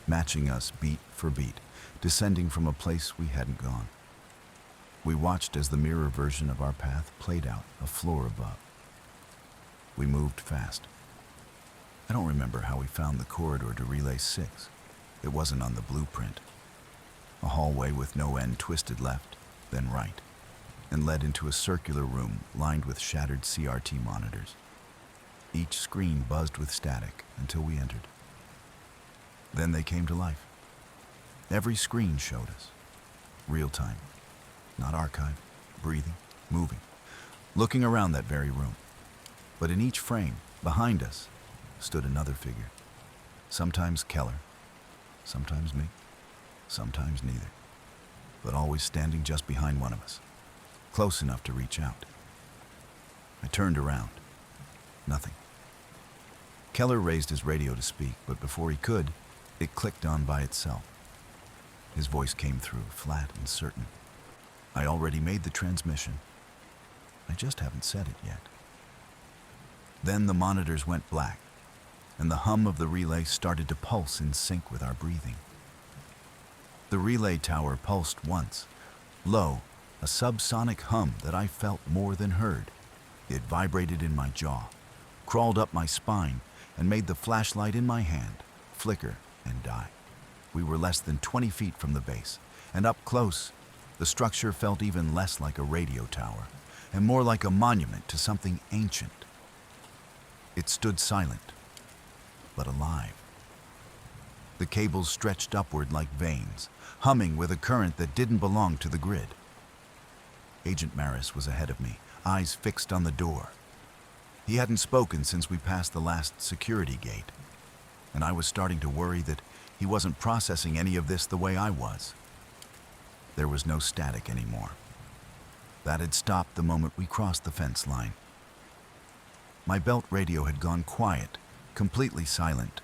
matching us beat for beat, descending from a place we hadn't gone. We watched as the mirror version of our path played out a floor above. We moved fast. I don't remember how we found the corridor to Relay 6. It wasn't on the blueprint. A hallway with no end twisted left, then right, and led into a circular room lined with shattered CRT monitors. Each screen buzzed with static until we entered. Then they came to life. Every screen showed us. Real time. Not archive, breathing, moving, looking around that very room. But in each frame, behind us, stood another figure. Sometimes Keller, sometimes me, sometimes neither, but always standing just behind one of us, close enough to reach out. I turned around. Nothing. Keller raised his radio to speak, but before he could, it clicked on by itself. His voice came through, flat and certain. I already made the transmission. I just haven't said it yet. Then the monitors went black, and the hum of the relay started to pulse in sync with our breathing. The relay tower pulsed once, low, a subsonic hum that I felt more than heard. It vibrated in my jaw, crawled up my spine, and made the flashlight in my hand flicker and die. We were less than 20 feet from the base, and up close, The structure felt even less like a radio tower and more like a monument to something ancient. It stood silent, but alive. The cables stretched upward like veins, humming with a current that didn't belong to the grid. Agent Maris was ahead of me, eyes fixed on the door. He hadn't spoken since we passed the last security gate, and I was starting to worry that he wasn't processing any of this the way I was. There was no static anymore. That had stopped the moment we crossed the fence line. My belt radio had gone quiet, completely silent,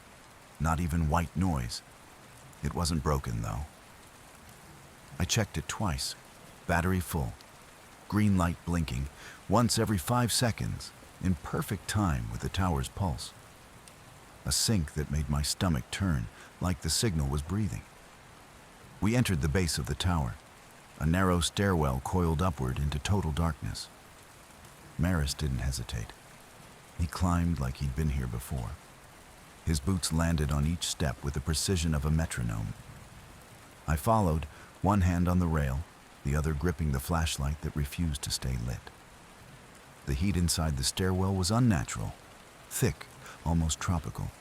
not even white noise. It wasn't broken, though. I checked it twice, battery full, green light blinking, once every 5 seconds, in perfect time with the tower's pulse. A sync that made my stomach turn, like the signal was breathing. We entered the base of the tower, a narrow stairwell coiled upward into total darkness. Maris didn't hesitate. He climbed like he'd been here before. His boots landed on each step with the precision of a metronome. I followed, one hand on the rail, the other gripping the flashlight that refused to stay lit. The heat inside the stairwell was unnatural, thick, almost tropical.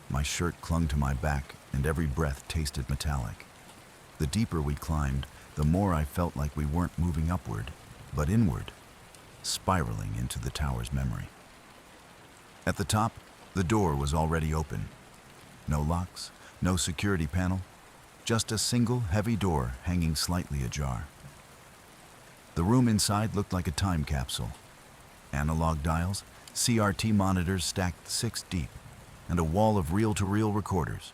My shirt clung to my back, and every breath tasted metallic. The deeper we climbed, the more I felt like we weren't moving upward, but inward, spiraling into the tower's memory. At the top, the door was already open. No locks, no security panel, just a single heavy door hanging slightly ajar. The room inside looked like a time capsule. Analog dials, CRT monitors stacked 6 deep, and a wall of reel-to-reel recorders.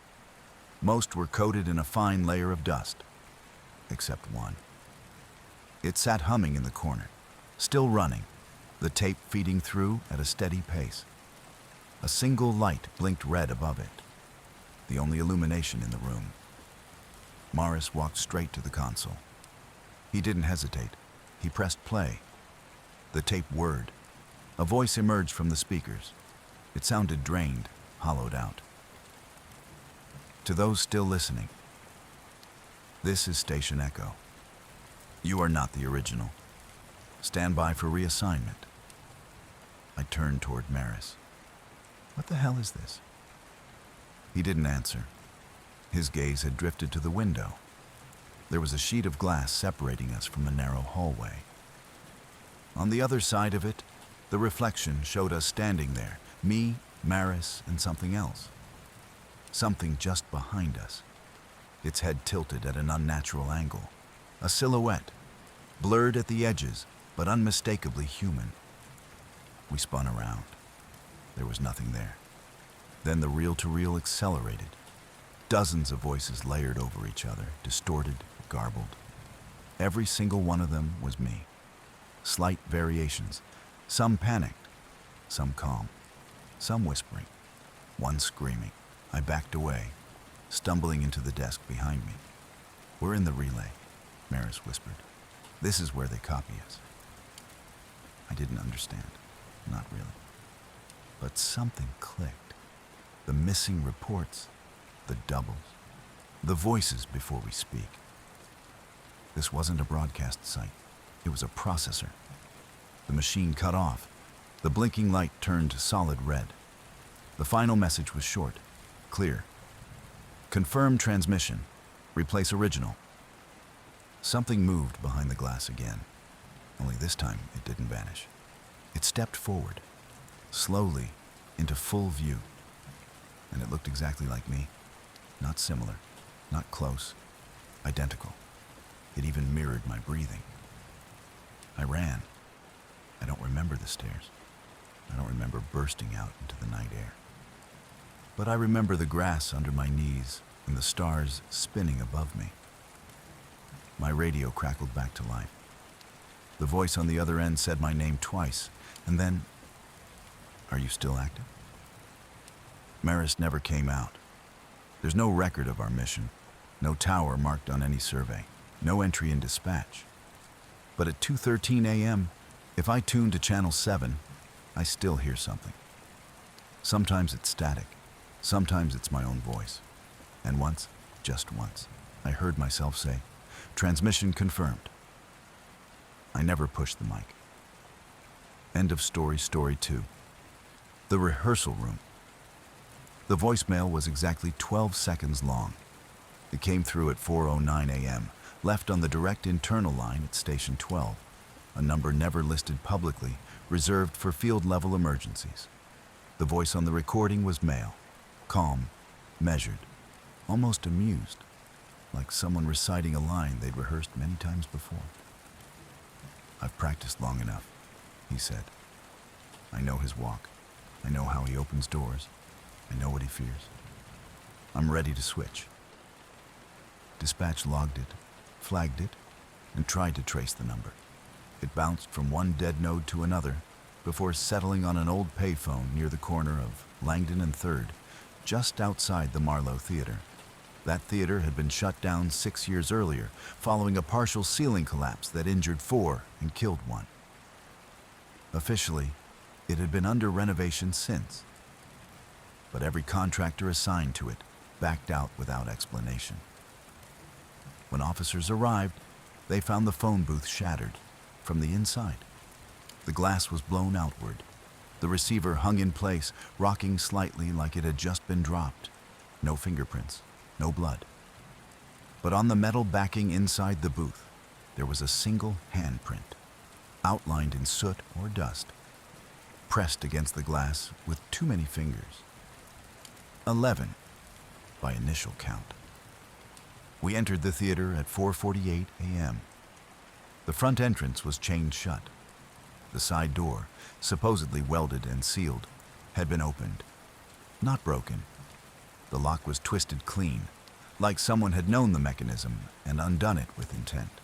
Most were coated in a fine layer of dust, except one. It sat humming in the corner, still running, the tape feeding through at a steady pace. A single light blinked red above it, the only illumination in the room. Maris walked straight to the console. He didn't hesitate. He pressed play. The tape whirred. A voice emerged from the speakers. It sounded drained, hollowed out. To those still listening, this is Station Echo. You are not the original. Stand by for reassignment. I turned toward Maris. What the hell is this? He didn't answer. His gaze had drifted to the window. There was a sheet of glass separating us from a narrow hallway. On the other side of it, the reflection showed us standing there, me, Maris, and something else. Something just behind us. Its head tilted at an unnatural angle. A silhouette, blurred at the edges, but unmistakably human. We spun around. There was nothing there. Then the reel-to-reel accelerated. Dozens of voices layered over each other, distorted, garbled. Every single one of them was me. Slight variations, some panicked, some calm, some whispering, one screaming. I backed away, stumbling into the desk behind me. We're in the relay, Maris whispered. This is where they copy us. I didn't understand, not really. But something clicked. The missing reports, the doubles, the voices before we speak. This wasn't a broadcast site. It was a processor. The machine cut off. The blinking light turned solid red. The final message was short, clear. Confirm transmission. Replace original. Something moved behind the glass again. Only this time it didn't vanish. It stepped forward, slowly, into full view. And it looked exactly like me. Not similar, not close, identical. It even mirrored my breathing. I ran. I don't remember the stairs. I don't remember bursting out into the night air. But I remember the grass under my knees and the stars spinning above me. My radio crackled back to life. The voice on the other end said my name twice, and then, "Are you still active?" Maris never came out. There's no record of our mission, no tower marked on any survey, no entry in dispatch. But at 2:13 a.m., if I tune to channel 7, I still hear something. Sometimes it's static, sometimes it's my own voice. And once, just once, I heard myself say, Transmission confirmed. I never pushed the mic. End of story 2. The rehearsal room. The voicemail was exactly 12 seconds long. It came through at 4:09 a.m., left on the direct internal line at Station 12, a number never listed publicly, reserved for field-level emergencies. The voice on the recording was male, calm, measured, almost amused, like someone reciting a line they'd rehearsed many times before. "I've practiced long enough," he said. "I know his walk. I know how he opens doors. I know what he fears. I'm ready to switch." Dispatch logged it, flagged it, and tried to trace the number. It bounced from one dead node to another before settling on an old payphone near the corner of Langdon and 3rd, just outside the Marlowe Theater. That theater had been shut down 6 years earlier, following a partial ceiling collapse that injured 4 and killed 1. Officially, it had been under renovation since, but every contractor assigned to it backed out without explanation. When officers arrived, they found the phone booth shattered from the inside. The glass was blown outward. The receiver hung in place, rocking slightly like it had just been dropped. No fingerprints, no blood. But on the metal backing inside the booth, there was a single handprint, outlined in soot or dust, pressed against the glass with too many fingers. 11, by initial count. We entered the theater at 4:48 a.m. The front entrance was chained shut. The side door, supposedly welded and sealed, had been opened. Not broken. The lock was twisted clean, like someone had known the mechanism and undone it with intent.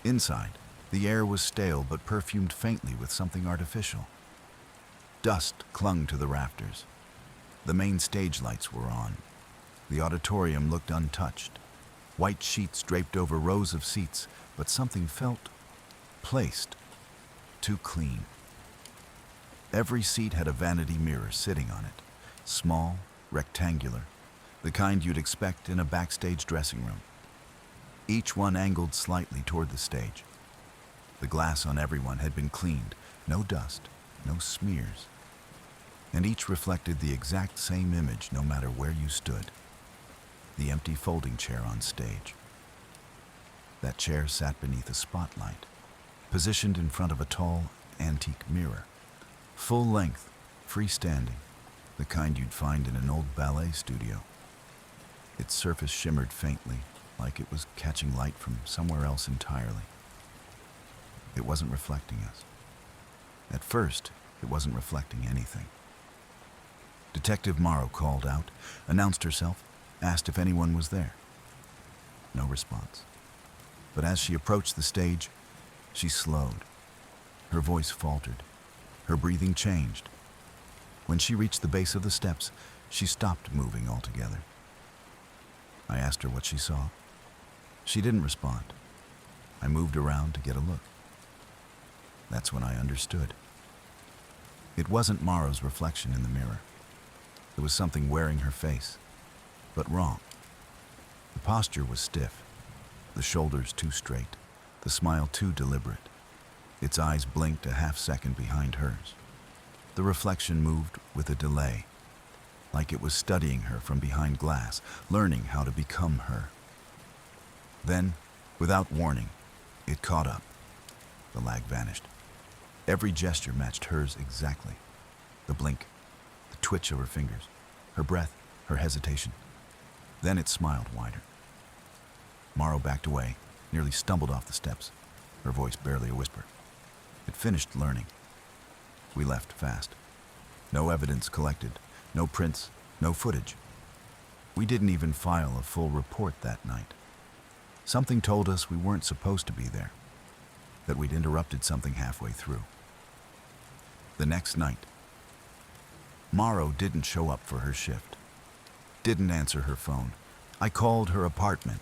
Inside, the air was stale but perfumed faintly with something artificial. Dust clung to the rafters. The main stage lights were on. The auditorium looked untouched. White sheets draped over rows of seats, but something felt placed too clean. Every seat had a vanity mirror sitting on it, small, rectangular, the kind you'd expect in a backstage dressing room. Each one angled slightly toward the stage. The glass on everyone had been cleaned, no dust, no smears. And each reflected the exact same image no matter where you stood. The empty folding chair on stage. That chair sat beneath a spotlight, positioned in front of a tall, antique mirror. Full length, freestanding, the kind you'd find in an old ballet studio. Its surface shimmered faintly, like it was catching light from somewhere else entirely. It wasn't reflecting us. At first, it wasn't reflecting anything. Detective Morrow called out, announced herself, asked if anyone was there. No response. But as she approached the stage, she slowed. Her voice faltered. Her breathing changed. When she reached the base of the steps, she stopped moving altogether. I asked her what she saw. She didn't respond. I moved around to get a look. That's when I understood. It wasn't Morrow's reflection in the mirror. There was something wearing her face, but wrong. The posture was stiff, the shoulders too straight, the smile too deliberate. Its eyes blinked a half-second behind hers. The reflection moved with a delay, like it was studying her from behind glass, learning how to become her. Then, without warning, it caught up. The lag vanished. Every gesture matched hers exactly. The blink, the twitch of her fingers, her breath, her hesitation. Then it smiled wider. Morrow backed away, nearly stumbled off the steps, her voice barely a whisper. It finished learning. We left fast. No evidence collected, no prints, no footage. We didn't even file a full report that night. Something told us we weren't supposed to be there, that we'd interrupted something halfway through. The next night, Morrow didn't show up for her shift, didn't answer her phone. I called her apartment,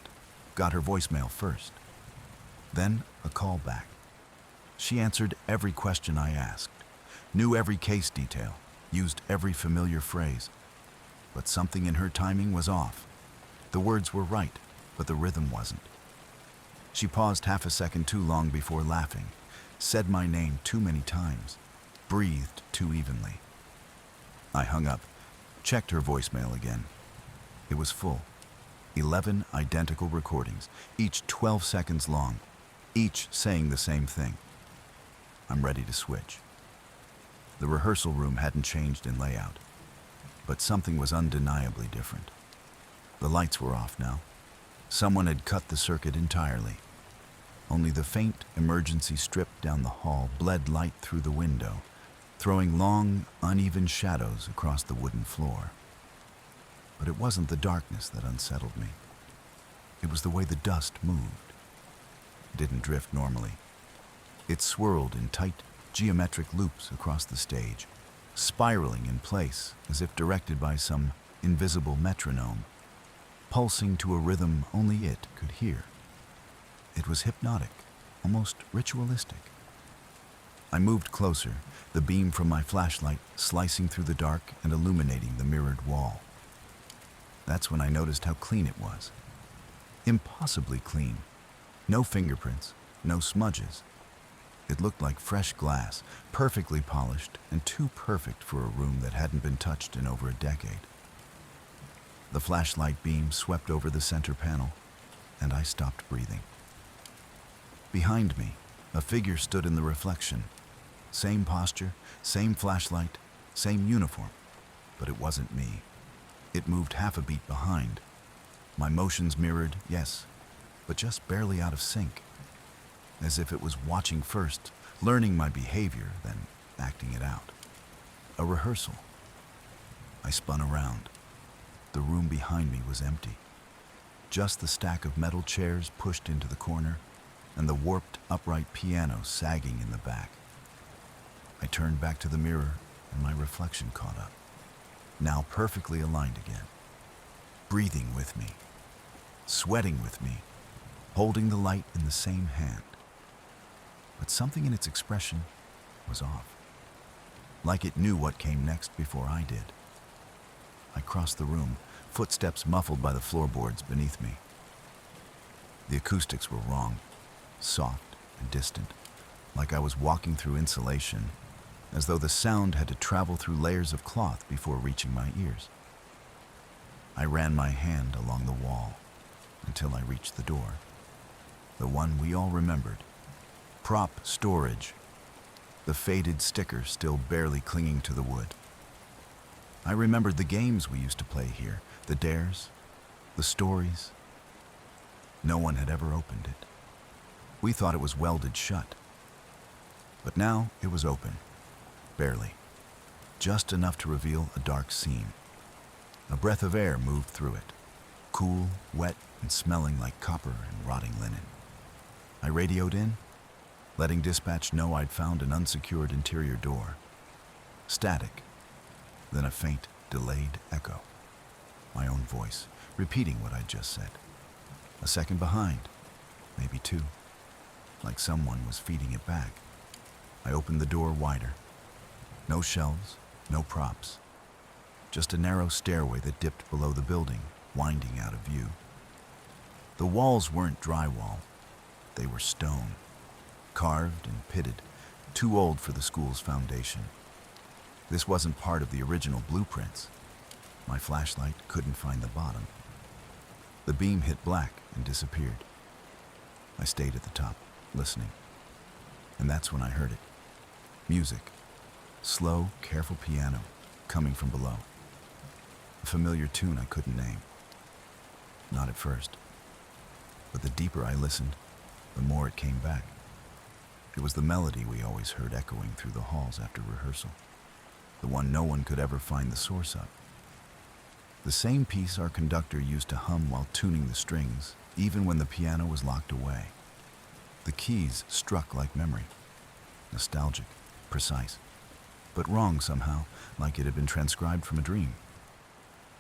got her voicemail first, then a call back. She answered every question I asked, knew every case detail, used every familiar phrase. But something in her timing was off. The words were right, but the rhythm wasn't. She paused half a second too long before laughing, said my name too many times, breathed too evenly. I hung up, checked her voicemail again. It was full. 11 identical recordings, each 12 seconds long, each saying the same thing. I'm ready to switch. The rehearsal room hadn't changed in layout, but something was undeniably different. The lights were off now. Someone had cut the circuit entirely. Only the faint emergency strip down the hall bled light through the window, throwing long, uneven shadows across the wooden floor. But it wasn't the darkness that unsettled me. It was the way the dust moved. It didn't drift normally. It swirled in tight, geometric loops across the stage, spiraling in place as if directed by some invisible metronome, pulsing to a rhythm only it could hear. It was hypnotic, almost ritualistic. I moved closer, the beam from my flashlight slicing through the dark and illuminating the mirrored wall. That's when I noticed how clean it was. Impossibly clean. No fingerprints, no smudges. It looked like fresh glass, perfectly polished and too perfect for a room that hadn't been touched in over a decade. The flashlight beam swept over the center panel, and I stopped breathing. Behind me, a figure stood in the reflection. Same posture, same flashlight, same uniform, but it wasn't me. It moved half a beat behind. My motions mirrored, yes, but just barely out of sync. As if it was watching first, learning my behavior, then acting it out. A rehearsal. I spun around. The room behind me was empty. Just the stack of metal chairs pushed into the corner and the warped upright piano sagging in the back. I turned back to the mirror and my reflection caught up, now perfectly aligned again, breathing with me, sweating with me, holding the light in the same hand. But something in its expression was off, like it knew what came next before I did. I crossed the room, footsteps muffled by the floorboards beneath me. The acoustics were wrong, soft and distant, like I was walking through insulation, as though the sound had to travel through layers of cloth before reaching my ears. I ran my hand along the wall until I reached the door, the one we all remembered. Prop storage, the faded sticker still barely clinging to the wood. I remembered the games we used to play here, the dares, the stories. No one had ever opened it. We thought it was welded shut. But now it was open, barely, just enough to reveal a dark seam. A breath of air moved through it, cool, wet, and smelling like copper and rotting linen. I radioed in, letting dispatch know I'd found an unsecured interior door. Static, then a faint, delayed echo. My own voice, repeating what I'd just said. A second behind, maybe two, like someone was feeding it back. I opened the door wider. No shelves, no props. Just a narrow stairway that dipped below the building, winding out of view. The walls weren't drywall. They were stone, carved and pitted, too old for the school's foundation. This wasn't part of the original blueprints. My flashlight couldn't find the bottom. The beam hit black and disappeared. I stayed at the top, listening. And that's when I heard it. Music. Slow, careful piano, coming from below. A familiar tune I couldn't name. Not at first. But the deeper I listened, the more it came back. It was the melody we always heard echoing through the halls after rehearsal. The one no one could ever find the source of. The same piece our conductor used to hum while tuning the strings, even when the piano was locked away. The keys struck like memory. Nostalgic, precise, but wrong somehow, like it had been transcribed from a dream.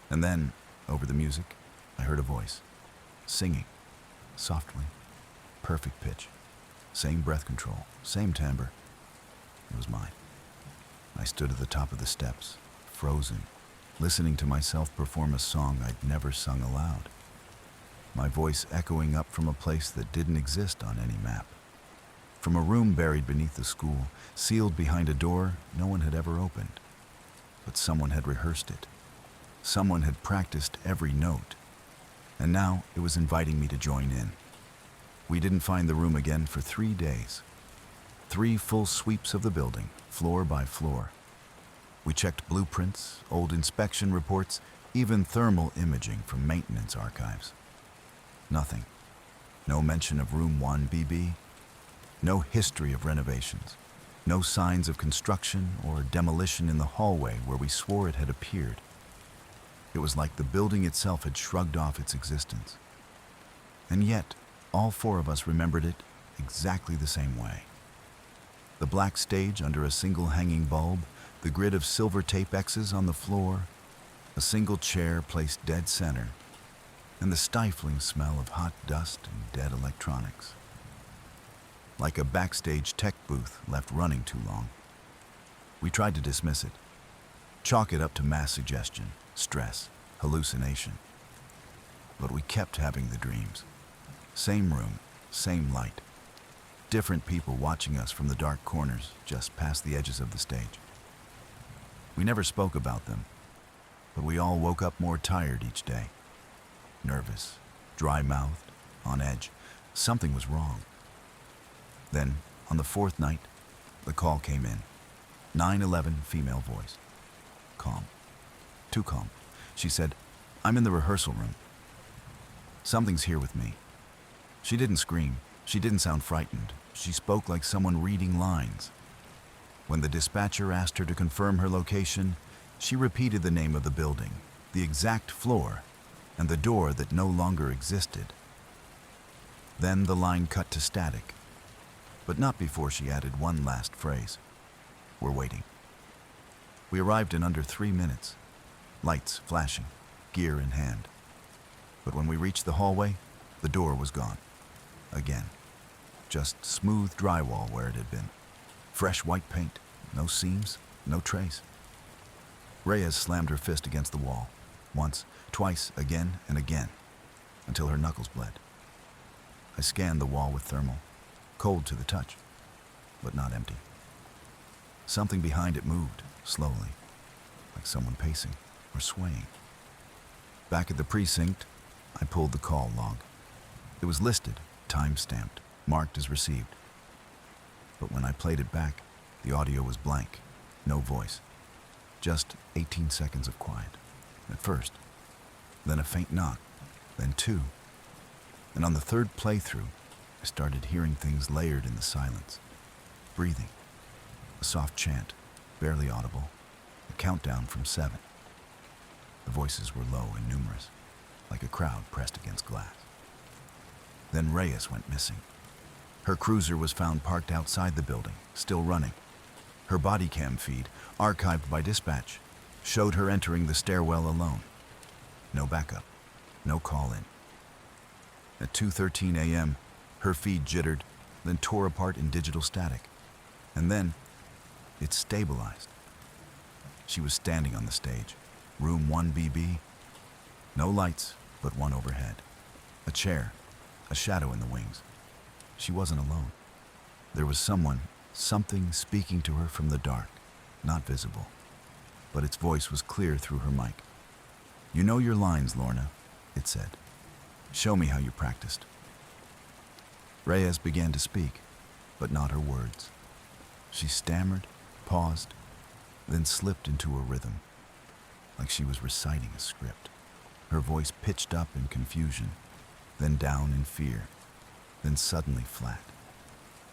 And then, over the music, I heard a voice, singing, softly, perfect pitch, same breath control, same timbre. It was mine. I stood at the top of the steps, frozen, listening to myself perform a song I'd never sung aloud. my voice echoing up from a place that didn't exist on any map. From a room buried beneath the school, sealed behind a door no one had ever opened. But someone had rehearsed it. Someone had practiced every note. And now it was inviting me to join in. We didn't find the room again for 3 days. 3 full sweeps of the building, floor by floor. We checked blueprints, old inspection reports, even thermal imaging from maintenance archives. Nothing. No mention of room 1BB. No history of renovations. No signs of construction or demolition in the hallway where we swore it had appeared. It was like the building itself had shrugged off its existence. And yet, all 4 of us remembered it exactly the same way. The black stage under a single hanging bulb, the grid of silver tape X's on the floor, a single chair placed dead center, and the stifling smell of hot dust and dead electronics. Like a backstage tech booth left running too long. We tried to dismiss it, chalk it up to mass suggestion, stress, hallucination. But we kept having the dreams. Same room, same light. Different people watching us from the dark corners just past the edges of the stage. We never spoke about them, but we all woke up more tired each day. Nervous, dry-mouthed, on edge. Something was wrong. Then, on the 4th night, the call came in. 911 female voice. Calm. Too calm. She said, "I'm in the rehearsal room. Something's here with me." She didn't scream. She didn't sound frightened. She spoke like someone reading lines. When the dispatcher asked her to confirm her location, she repeated the name of the building, the exact floor, and the door that no longer existed. Then the line cut to static, but not before she added one last phrase. "We're waiting." We arrived in under 3 minutes, lights flashing, gear in hand. But when we reached the hallway, the door was gone. Again. Just smooth drywall where it had been. Fresh white paint, no seams, no trace. Reyes slammed her fist against the wall, once, twice, again and again, until her knuckles bled. I scanned the wall with thermal, cold to the touch, but not empty. Something behind it moved, slowly, like someone pacing or swaying. Back at the precinct, I pulled the call log. It was listed, time-stamped, marked as received. But when I played it back, the audio was blank, no voice. Just 18 seconds of quiet, at first. Then a faint knock, then 2. And on the 3rd playthrough, I started hearing things layered in the silence. Breathing. A soft chant, barely audible. A countdown from 7. The voices were low and numerous, like a crowd pressed against glass. Then Reyes went missing. Her cruiser was found parked outside the building, still running. Her body cam feed, archived by dispatch, showed her entering the stairwell alone. No backup, no call-in. At 2:13 a.m., her feed jittered, then tore apart in digital static. And then, it stabilized. She was standing on the stage, room 1BB. No lights, but one overhead. A chair, a shadow in the wings. She wasn't alone. There was someone, something speaking to her from the dark, not visible. But its voice was clear through her mic. "You know your lines, Lorna," it said. "Show me how you practiced." Reyes began to speak, but not her words. She stammered, paused, then slipped into a rhythm, like she was reciting a script. Her voice pitched up in confusion, then down in fear, then suddenly flat,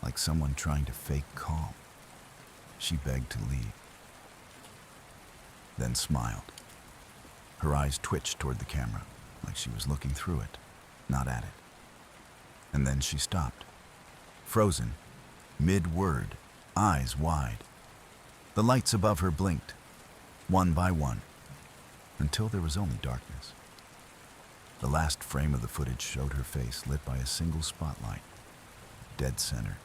like someone trying to fake calm. She begged to leave, then smiled. Her eyes twitched toward the camera, like she was looking through it, not at it. And then she stopped, frozen, mid-word, eyes wide. The lights above her blinked, one by one, until there was only darkness. The last frame of the footage showed her face lit by a single spotlight, dead center.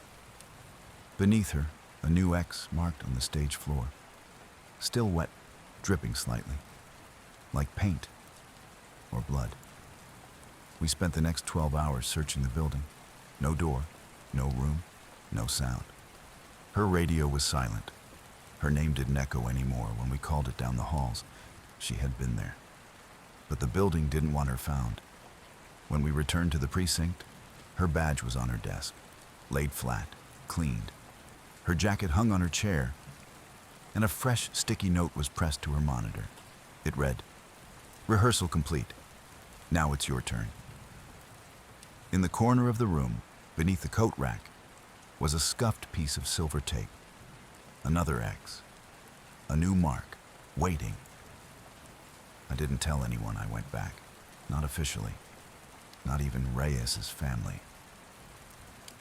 Beneath her, a new X marked on the stage floor, still wet, dripping slightly, like paint or blood. We spent the next 12 hours searching the building. No door, no room, no sound. Her radio was silent. Her name didn't echo anymore when we called it down the halls. She had been there. But the building didn't want her found. When we returned to the precinct, her badge was on her desk, laid flat, cleaned. Her jacket hung on her chair, and a fresh, sticky note was pressed to her monitor. It read, "Rehearsal complete. Now it's your turn." In the corner of the room, beneath the coat rack, was a scuffed piece of silver tape. Another X. A new mark, waiting. I didn't tell anyone I went back. Not officially. Not even Reyes's family.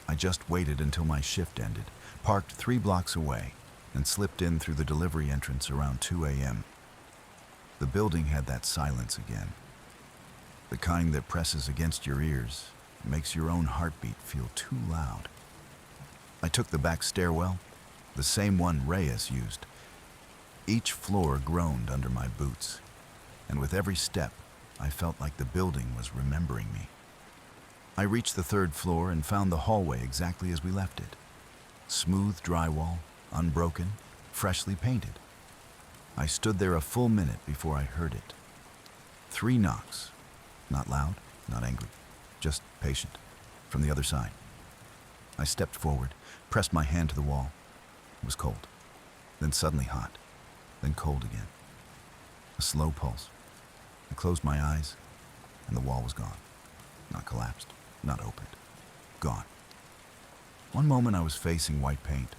I just waited until my shift ended, parked 3 blocks away, and slipped in through the delivery entrance around 2 a.m. The building had that silence again. The kind that presses against your ears, makes your own heartbeat feel too loud. I took the back stairwell, the same one Reyes used. Each floor groaned under my boots, and with every step, I felt like the building was remembering me. I reached the 3rd floor and found the hallway exactly as we left it. Smooth drywall, unbroken, freshly painted. I stood there a full minute before I heard it. 3 knocks, not loud, not angry, just patient, from the other side. I stepped forward, pressed my hand to the wall. It was cold, then suddenly hot, then cold again. A slow pulse. I closed my eyes, and the wall was gone. Not collapsed, not opened. Gone. One moment I was facing white paint.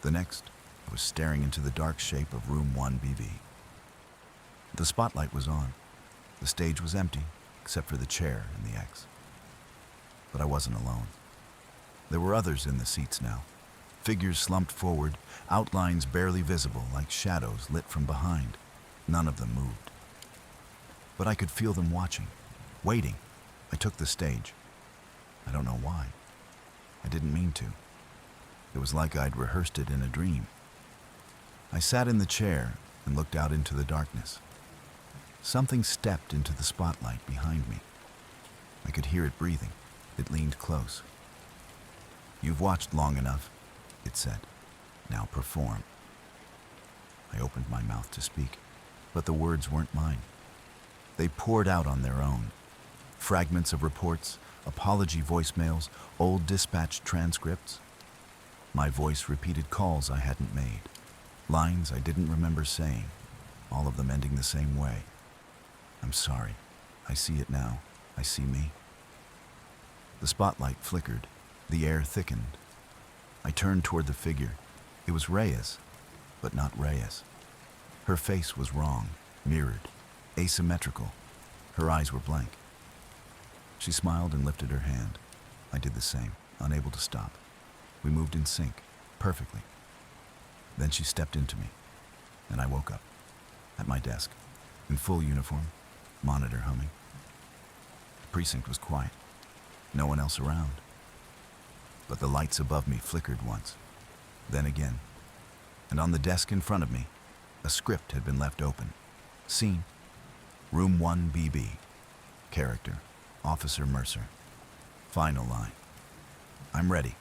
The next, I was staring into the dark shape of room 1BB. The spotlight was on. The stage was empty, except for the chair and the X. But I wasn't alone. There were others in the seats now. Figures slumped forward, outlines barely visible like shadows lit from behind. None of them moved. But I could feel them watching, waiting. I took the stage. I don't know why. I didn't mean to. It was like I'd rehearsed it in a dream. I sat in the chair and looked out into the darkness. Something stepped into the spotlight behind me. I could hear it breathing. It leaned close. "You've watched long enough," it said. "Now perform." I opened my mouth to speak, but the words weren't mine. They poured out on their own. Fragments of reports, apology voicemails, old dispatch transcripts. My voice repeated calls I hadn't made, lines I didn't remember saying, all of them ending the same way. "I'm sorry. I see it now. I see me." The spotlight flickered. The air thickened. I turned toward the figure. It was Reyes, but not Reyes. Her face was wrong, mirrored, asymmetrical. Her eyes were blank. She smiled and lifted her hand. I did the same, unable to stop. We moved in sync, perfectly. Then she stepped into me, and I woke up, at my desk, in full uniform, monitor humming. The precinct was quiet. No one else around. But the lights above me flickered once, then again. And on the desk in front of me, a script had been left open. Scene: Room 1BB. Character: Officer Mercer. Final line: "I'm ready."